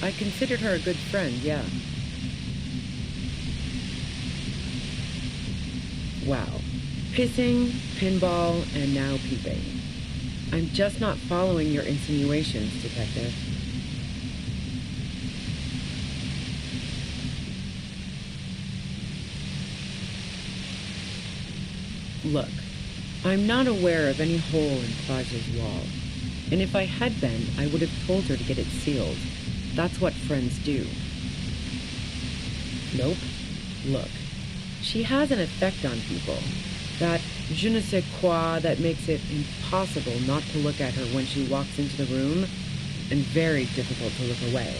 I considered her a good friend, yeah. Wow. Pissing, pinball, and now peeping. I'm just not following your insinuations, Detective. Look, I'm not aware of any hole in Klaasje's wall. And if I had been, I would have told her to get it sealed. That's what friends do. Nope. Look, she has an effect on people. That je ne sais quoi that makes it impossible not to look at her when she walks into the room, and very difficult to look away.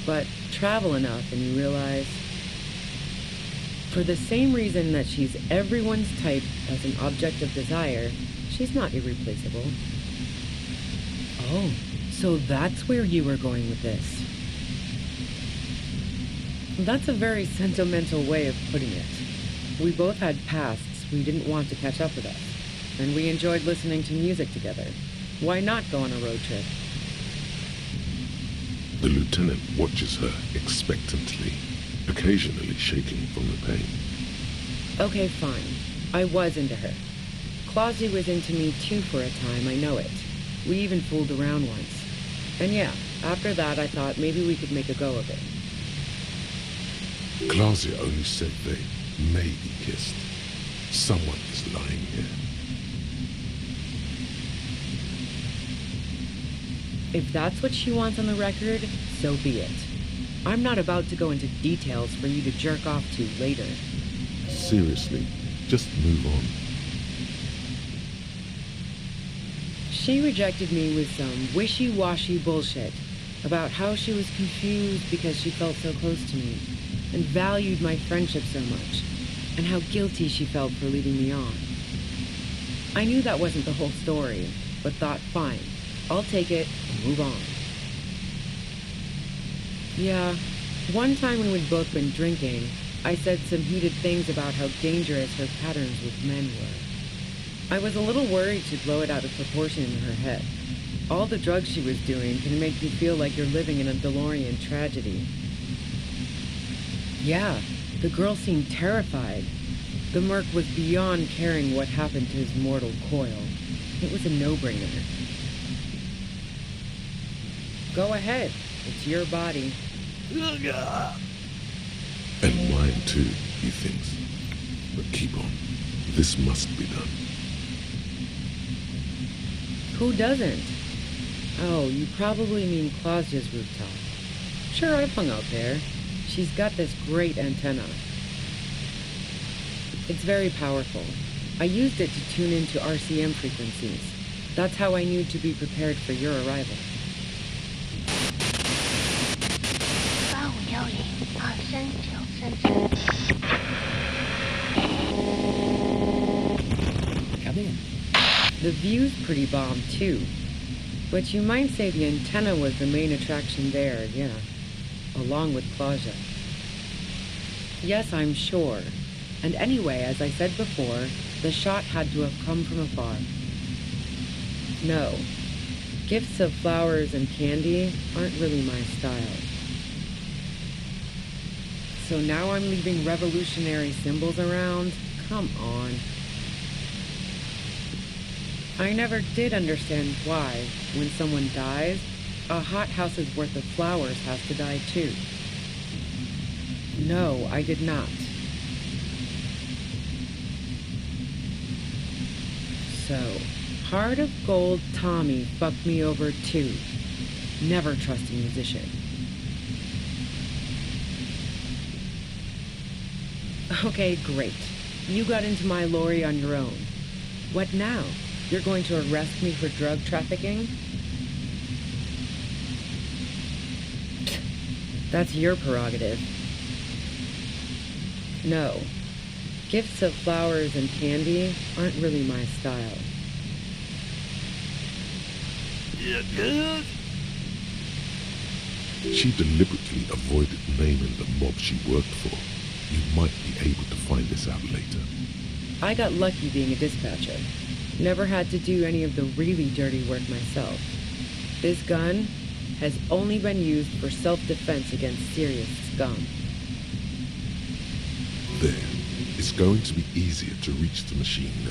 But travel enough and you realize, for the same reason that she's everyone's type as an object of desire, she's not irreplaceable. Oh, so that's where you were going with this. That's a very sentimental way of putting it. We both had pasts we didn't want to catch up with us, and we enjoyed listening to music together. Why not go on a road trip? The lieutenant watches her expectantly. occasionally shaking from the pain. Okay, fine. I was into her. Klaasje was into me too for a time, I know it. We even fooled around once. And yeah, after that I thought maybe we could make a go of it. Klaasje only said they maybe kissed. Someone is lying here. If that's what she wants on the record, so be it. I'm not about to go into details for you to jerk off to later. Seriously, just move on. She rejected me with some wishy-washy bullshit about how she was confused because she felt so close to me and valued my friendship so much, and how guilty she felt for leading me on. I knew that wasn't the whole story, but thought, fine, I'll take it and move on. Yeah, one time when we'd both been drinking, I said some heated things about how dangerous her patterns with men were. I was a little worried she'd blow it out of proportion in her head. All the drugs she was doing can make you feel like you're living in a DeLorean tragedy. Yeah, the girl seemed terrified. The merc was beyond caring what happened to his mortal coil. It was a no-brainer. Go ahead. It's your body. And mine too, he thinks. But keep on. This must be done. Who doesn't? Oh, you probably mean Klaasje's rooftop. Sure, I've hung out there. She's got this great antenna. It's very powerful. I used it to tune into RCM frequencies. That's how I knew to be prepared for your arrival. Come in. The view's pretty bomb, too. But you might say the antenna was the main attraction there, yeah. Along with Klaasje. Yes, I'm sure. And anyway, as I said before, the shot had to have come from afar. No. Gifts of flowers and candy aren't really my style. So now I'm leaving revolutionary symbols around? Come on. I never did understand why, when someone dies, a hothouse's worth of flowers has to die too. No, I did not. So, Heart of Gold Tommy fucked me over too. Never trust a musician. Okay, great. You got into my lorry on your own. What now? You're going to arrest me for drug trafficking? That's your prerogative. No. Gifts of flowers and candy aren't really my style. She deliberately avoided naming the mob she worked for. You might be able to find this out later. I got lucky being a dispatcher. Never had to do any of the really dirty work myself. This gun has only been used for self-defense against serious scum. There. It's going to be easier to reach the machine now.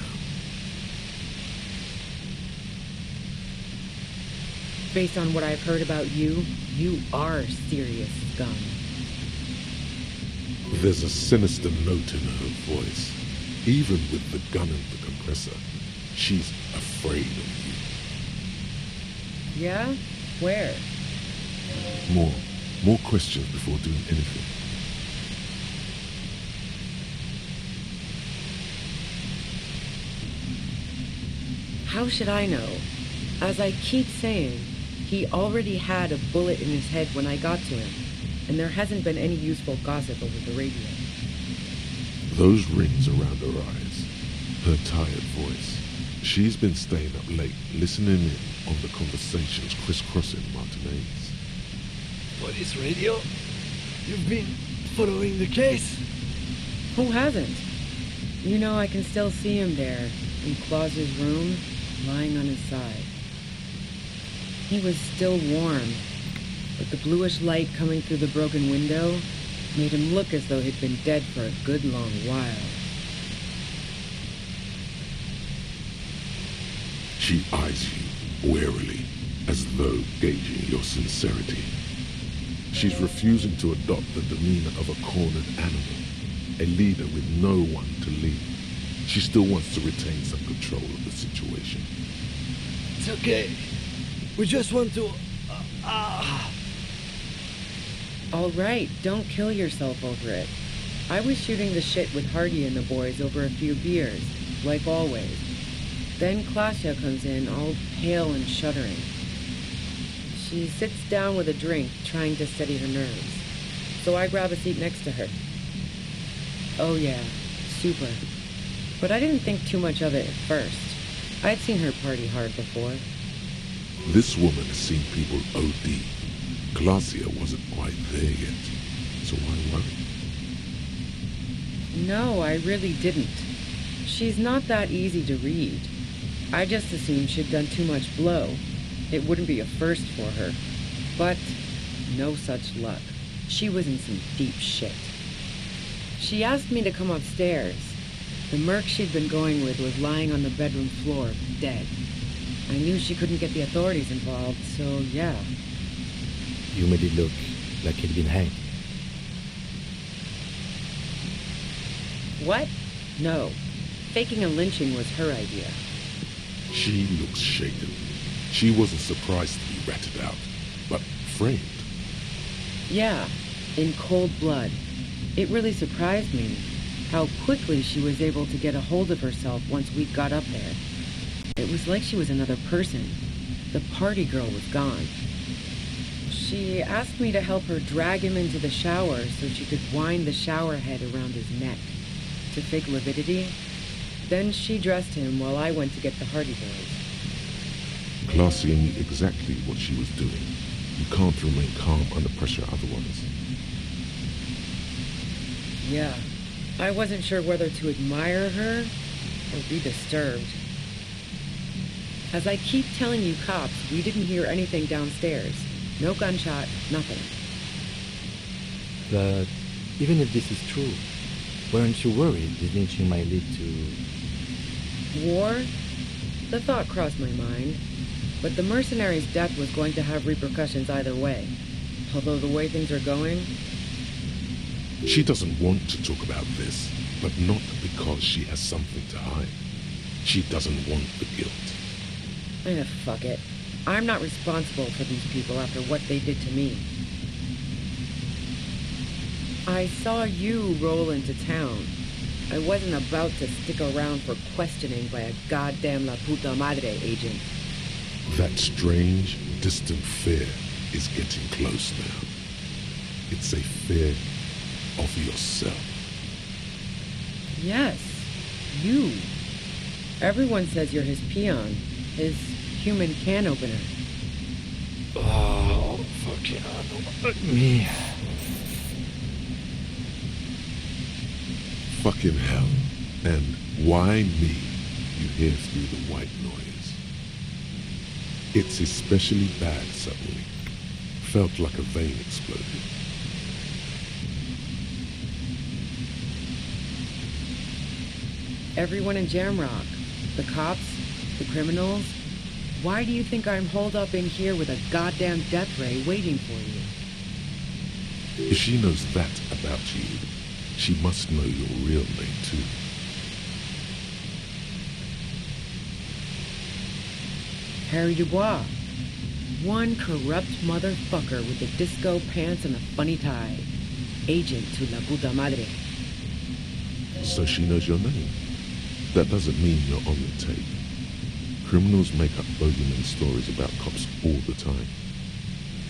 Based on what I've heard about you, you are serious scum. There's a sinister note in her voice. Even with the gun and the compressor, she's afraid of you. Yeah? Where? More questions before doing anything. How should I know? As I keep saying, he already had a bullet in his head when I got to him, and there hasn't been any useful gossip over the radio. Those rings around her eyes, her tired voice. She's been staying up late, listening in on the conversations crisscrossing Martinez. Police radio? You've been following the case? Who hasn't? You know, I can still see him there, in Klaasje's room, lying on his side. He was still warm, but the bluish light coming through the broken window Made him look as though he'd been dead for a good long while. She eyes you warily, as though gauging your sincerity. She's refusing to adopt the demeanor of a cornered animal, a leader with no one to lead. She still wants to retain some control of the situation. It's okay. We just want to... All right, don't kill yourself over it. I was shooting the shit with Hardy and the boys over a few beers, like always. Then Klaasje comes in, all pale and shuddering. She sits down with a drink, trying to steady her nerves. So I grab a seat next to her. Oh yeah, super. But I didn't think too much of it at first. I'd seen her party hard before. This woman has seen people OD. Klaasje wasn't quite there yet, so why worry? No, I really didn't. She's not that easy to read. I just assumed she'd done too much blow. It wouldn't be a first for her. But no such luck. She was in some deep shit. She asked me to come upstairs. The merc she'd been going with was lying on the bedroom floor, dead. I knew she couldn't get the authorities involved, so yeah. You made it look like he'd been hanged. What? No. Faking a lynching was her idea. She looks shaken. She wasn't surprised to be ratted out, but framed. Yeah, in cold blood. It really surprised me how quickly she was able to get a hold of herself once we got up there. It was like she was another person. The party girl was gone. She asked me to help her drag him into the shower so she could wind the shower head around his neck to fake lividity. Then she dressed him while I went to get the Hardy boys. Klaasje knew exactly what she was doing. You can't remain calm under pressure otherwise. Yeah, I wasn't sure whether to admire her or be disturbed. As I keep telling you cops, we didn't hear anything downstairs. No gunshot, nothing. But even if this is true, weren't you worried the lynching might lead to... War? The thought crossed my mind. But the mercenary's death was going to have repercussions either way. Although the way things are going... She doesn't want to talk about this, but not because she has something to hide. She doesn't want the guilt. Fuck it. I'm not responsible for these people after what they did to me. I saw you roll into town. I wasn't about to stick around for questioning by a goddamn la puta madre agent. That strange, distant fear is getting close now. It's a fear of yourself. Yes, you. Everyone says you're his peon, his human can opener. Oh, fucking me. Fucking hell. And why me? You hear through the white noise. It's especially bad suddenly. Felt like a vein exploded. Everyone in Jamrock, the cops, the criminals. Why do you think I'm holed up in here with a goddamn death ray waiting for you? If she knows that about you, she must know your real name too. Harry Dubois. One corrupt motherfucker with the disco pants and a funny tie. Agent to la puta madre. So she knows your name. That doesn't mean you're on the tape. Criminals make up bogeyman stories about cops all the time.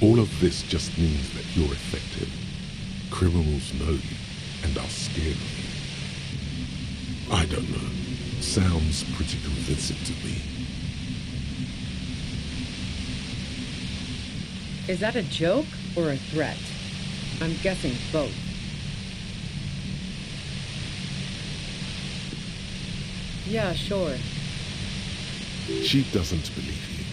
All of this just means that you're effective. Criminals know you and are scared of you. I don't know. Sounds pretty convincing to me. Is that a joke or a threat? I'm guessing both. Yeah, sure. She doesn't believe you.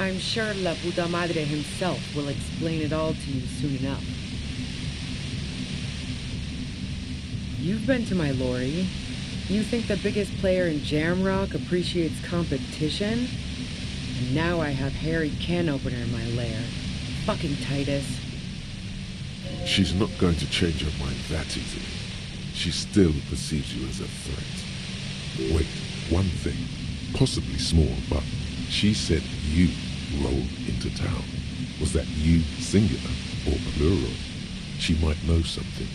I'm sure La Puta Madre himself will explain it all to you soon enough. You've been to my lorry. You think the biggest player in Jamrock appreciates competition? And now I have Harry can opener in my lair. Fucking Titus. She's not going to change her mind that easily. She still perceives you as a threat. Wait, one thing, possibly small, but she said you rolled into town. Was that you singular or plural? She might know something.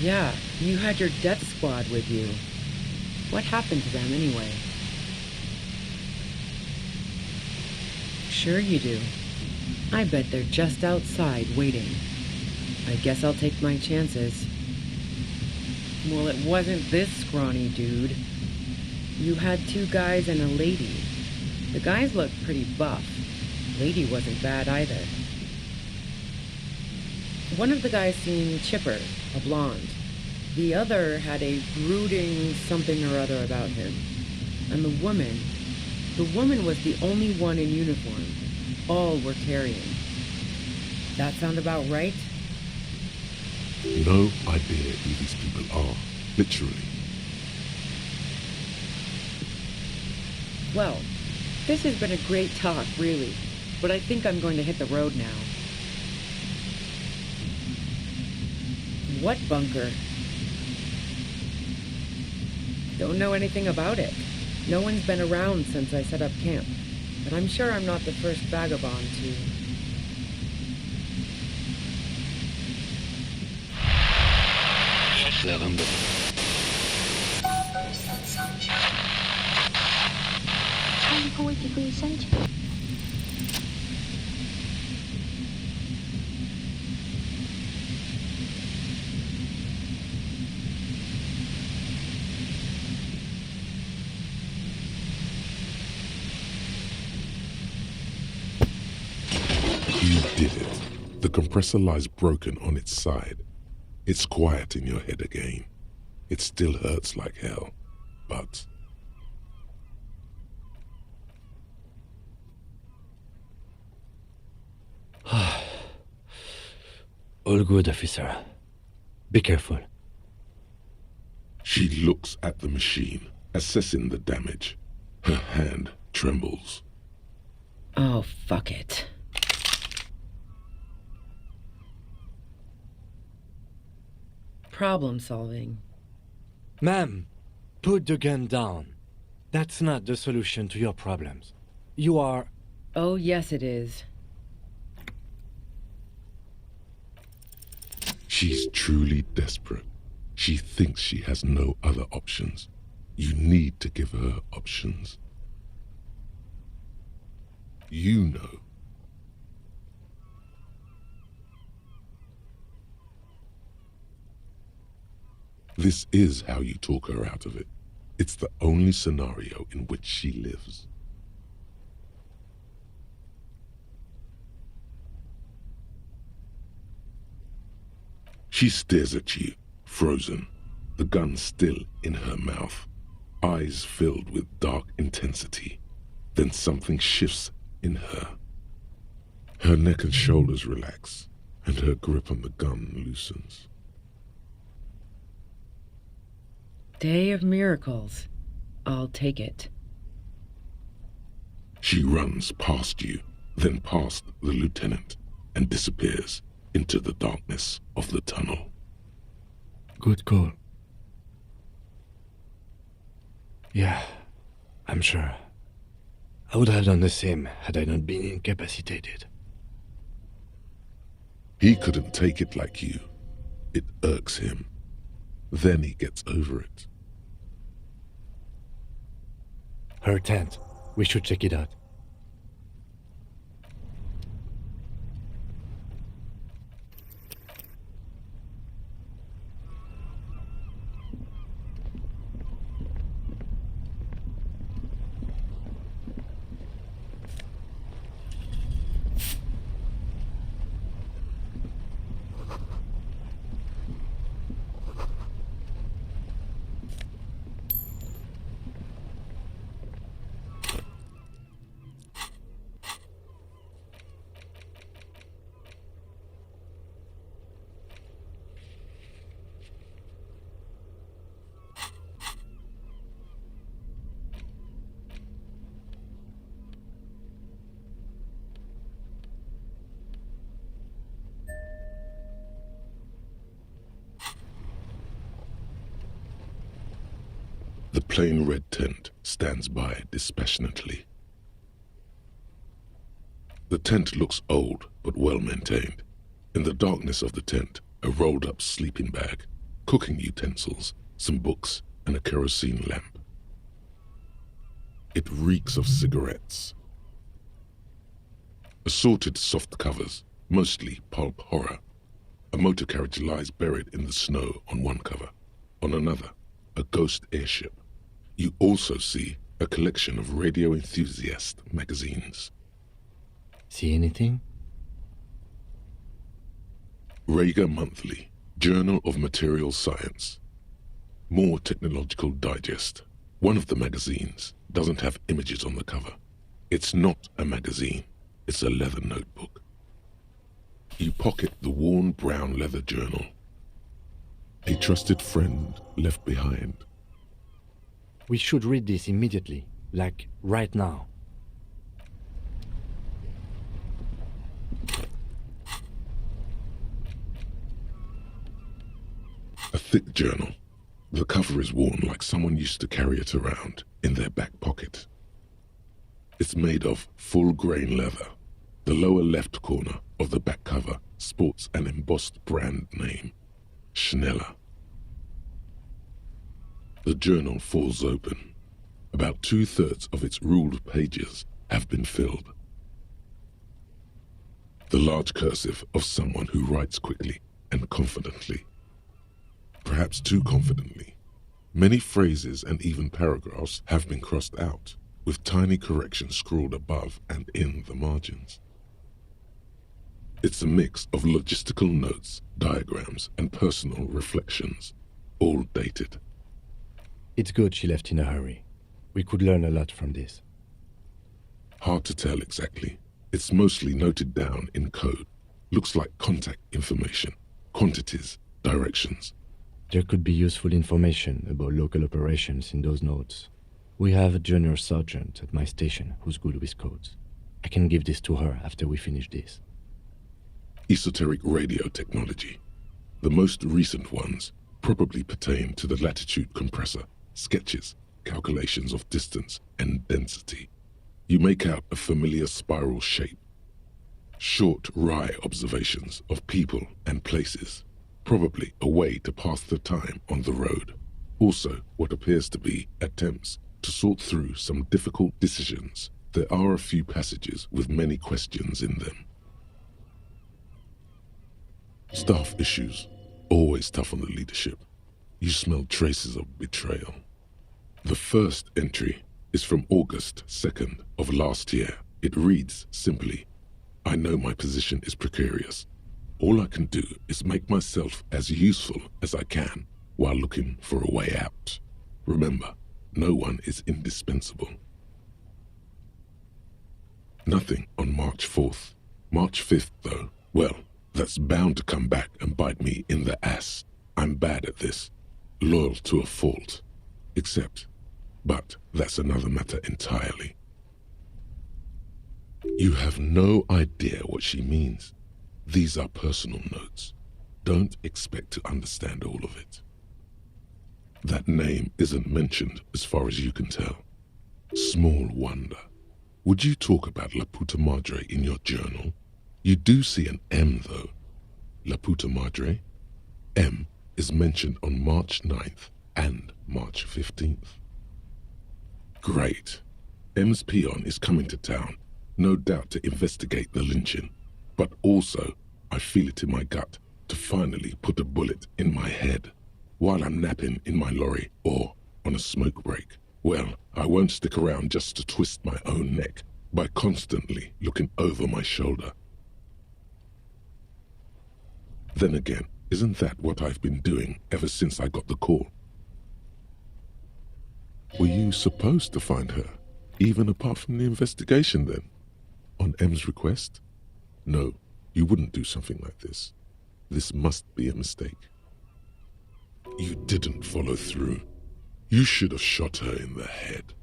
Yeah, you had your death squad with you. What happened to them anyway? Sure you do. I bet they're just outside waiting. I guess I'll take my chances. Well, it wasn't this scrawny dude. You had 2 guys and a lady. The guys looked pretty buff. Lady wasn't bad either. One of the guys seemed chipper, a blonde. The other had a brooding something or other about him. And the woman was the only one in uniform. All were carrying. That sound about right? No idea who these people are, literally. Well, this has been a great talk, really. But I think I'm going to hit the road now. What bunker? Don't know anything about it. No one's been around since I set up camp. But I'm sure I'm not the first vagabond to... You did it. The compressor lies broken on its side. It's quiet in your head again. It still hurts like hell, but... All good, officer. Be careful. She looks at the machine, assessing the damage. Her hand trembles. Oh, fuck it. Problem solving. Ma'am, put the gun down. That's not the solution to your problems. You are... Oh, yes it is. She's truly desperate. She thinks she has no other options. You need to give her options. You know. This is how you talk her out of it. It's the only scenario in which she lives. She stares at you, frozen, the gun still in her mouth, eyes filled with dark intensity. Then something shifts in her. Her neck and shoulders relax, and her grip on the gun loosens. Day of miracles. I'll take it. She runs past you, then past the lieutenant, and disappears into the darkness of the tunnel. Good call. Yeah, I'm sure. I would have done the same had I not been incapacitated. He couldn't take it like you. It irks him. Then he gets over it. Her tent. We should check it out. The plain red tent stands by dispassionately. The tent looks old but well maintained. In the darkness of the tent, a rolled-up sleeping bag, cooking utensils, some books, and a kerosene lamp. It reeks of cigarettes. Assorted soft covers, mostly pulp horror. A motor carriage lies buried in the snow on one cover. On another, a ghost airship. You also see a collection of radio enthusiast magazines. See anything? Rager Monthly, Journal of Material Science. More Technological Digest. One of the magazines doesn't have images on the cover. It's not a magazine, it's a leather notebook. You pocket the worn brown leather journal. A trusted friend left behind. We should read this immediately, like right now. A thick journal. The cover is worn like someone used to carry it around in their back pocket. It's made of full-grain leather. The lower left corner of the back cover sports an embossed brand name, Schneller. The journal falls open. About 2/3 of its ruled pages have been filled. The large cursive of someone who writes quickly and confidently. Perhaps too confidently. Many phrases and even paragraphs have been crossed out, with tiny corrections scrawled above and in the margins. It's a mix of logistical notes, diagrams, and personal reflections, all dated. It's good she left in a hurry. We could learn a lot from this. Hard to tell exactly. It's mostly noted down in code. Looks like contact information, quantities, directions. There could be useful information about local operations in those notes. We have a junior sergeant at my station who's good with codes. I can give this to her after we finish this. Esoteric radio technology. The most recent ones probably pertain to the latitude compressor, sketches, calculations of distance and density. You make out a familiar spiral shape. Short, wry observations of people and places. Probably a way to pass the time on the road. Also, what appears to be attempts to sort through some difficult decisions. There are a few passages with many questions in them. Staff issues, always tough on the leadership. You smell traces of betrayal. The first entry is from August 2nd of last year. It reads simply, I know my position is precarious. All I can do is make myself as useful as I can while looking for a way out. Remember, no one is indispensable. Nothing on March 4th. March 5th, though, well, that's bound to come back and bite me in the ass. I'm bad at this, loyal to a fault. But that's another matter entirely. You have no idea what she means. These are personal notes. Don't expect to understand all of it. That name isn't mentioned as far as you can tell. Small wonder. Would you talk about La Puta Madre in your journal? You do see an M though. La Puta Madre. M is mentioned on March 9th and March 15th. Great. M's peon is coming to town, no doubt to investigate the lynching. But also, I feel it in my gut to finally put a bullet in my head while I'm napping in my lorry or on a smoke break. Well, I won't stick around just to twist my own neck by constantly looking over my shoulder. Then again, isn't that what I've been doing ever since I got the call? Were you supposed to find her, even apart from the investigation then? On M's request? No, you wouldn't do something like this. This must be a mistake. You didn't follow through. You should have shot her in the head.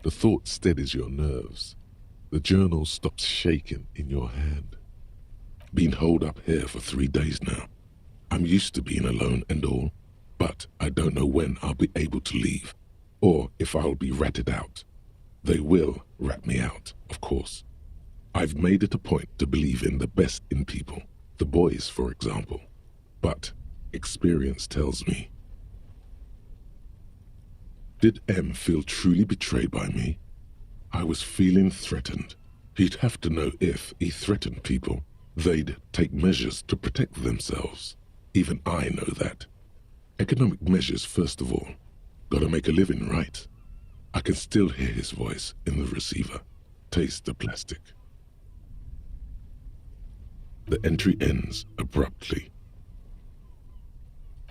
The thought steadies your nerves. The journal stops shaking in your hand. Been holed up here for 3 days now. I'm used to being alone and all, but I don't know when I'll be able to leave, or if I'll be ratted out. They will rat me out, of course. I've made it a point to believe in the best in people, the boys, for example. But experience tells me. Did M feel truly betrayed by me? I was feeling threatened. He'd have to know if he threatened people, they'd take measures to protect themselves. Even I know that. Economic measures, first of all. Gotta make a living, right? I can still hear his voice in the receiver. Taste the plastic. The entry ends abruptly.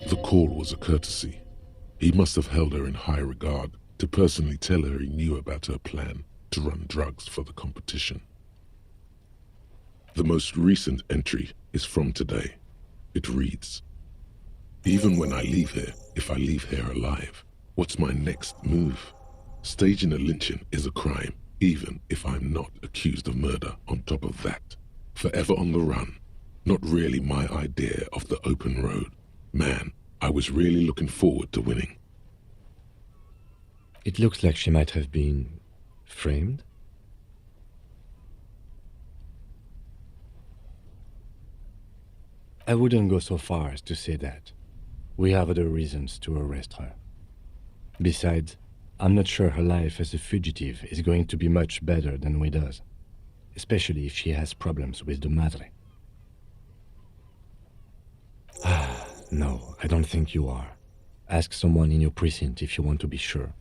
The call was a courtesy. He must have held her in high regard to personally tell her he knew about her plan to run drugs for the competition. The most recent entry is from today. It reads, "Even when I leave here, if I leave here alive, what's my next move? Staging a lynching is a crime, even if I'm not accused of murder on top of that. Forever on the run. Not really my idea of the open road. Man, I was really looking forward to winning." It looks like she might have been framed. I wouldn't go so far as to say that. We have other reasons to arrest her. Besides, I'm not sure her life as a fugitive is going to be much better than Ouida's, especially if she has problems with the Madre. No, I don't think you are. Ask someone in your precinct if you want to be sure.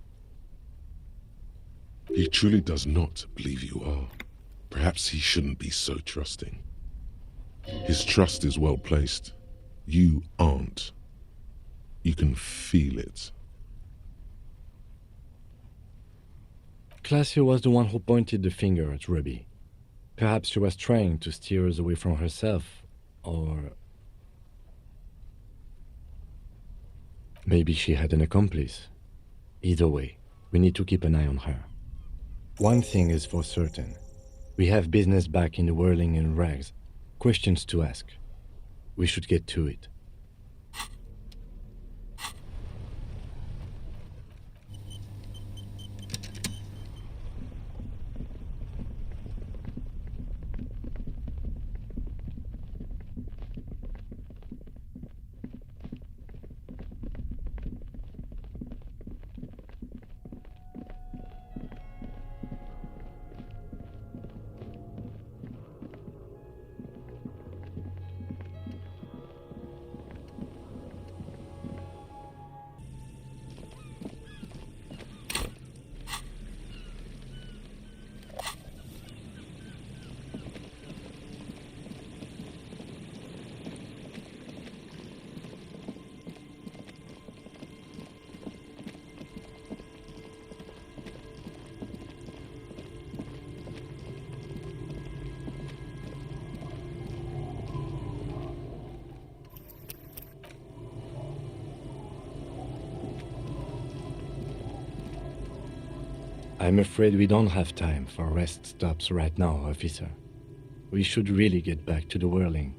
He truly does not believe you are. Perhaps he shouldn't be so trusting. His trust is well placed. You aren't. You can feel it. Klaasje was the one who pointed the finger at Ruby. Perhaps she was trying to steer us away from herself, or maybe she had an accomplice. Either way, we need to keep an eye on her. One thing is for certain. We have business back in the whirling and rags. Questions to ask. We should get to it. I'm afraid we don't have time for rest stops right now, officer. We should really get back to the whirling.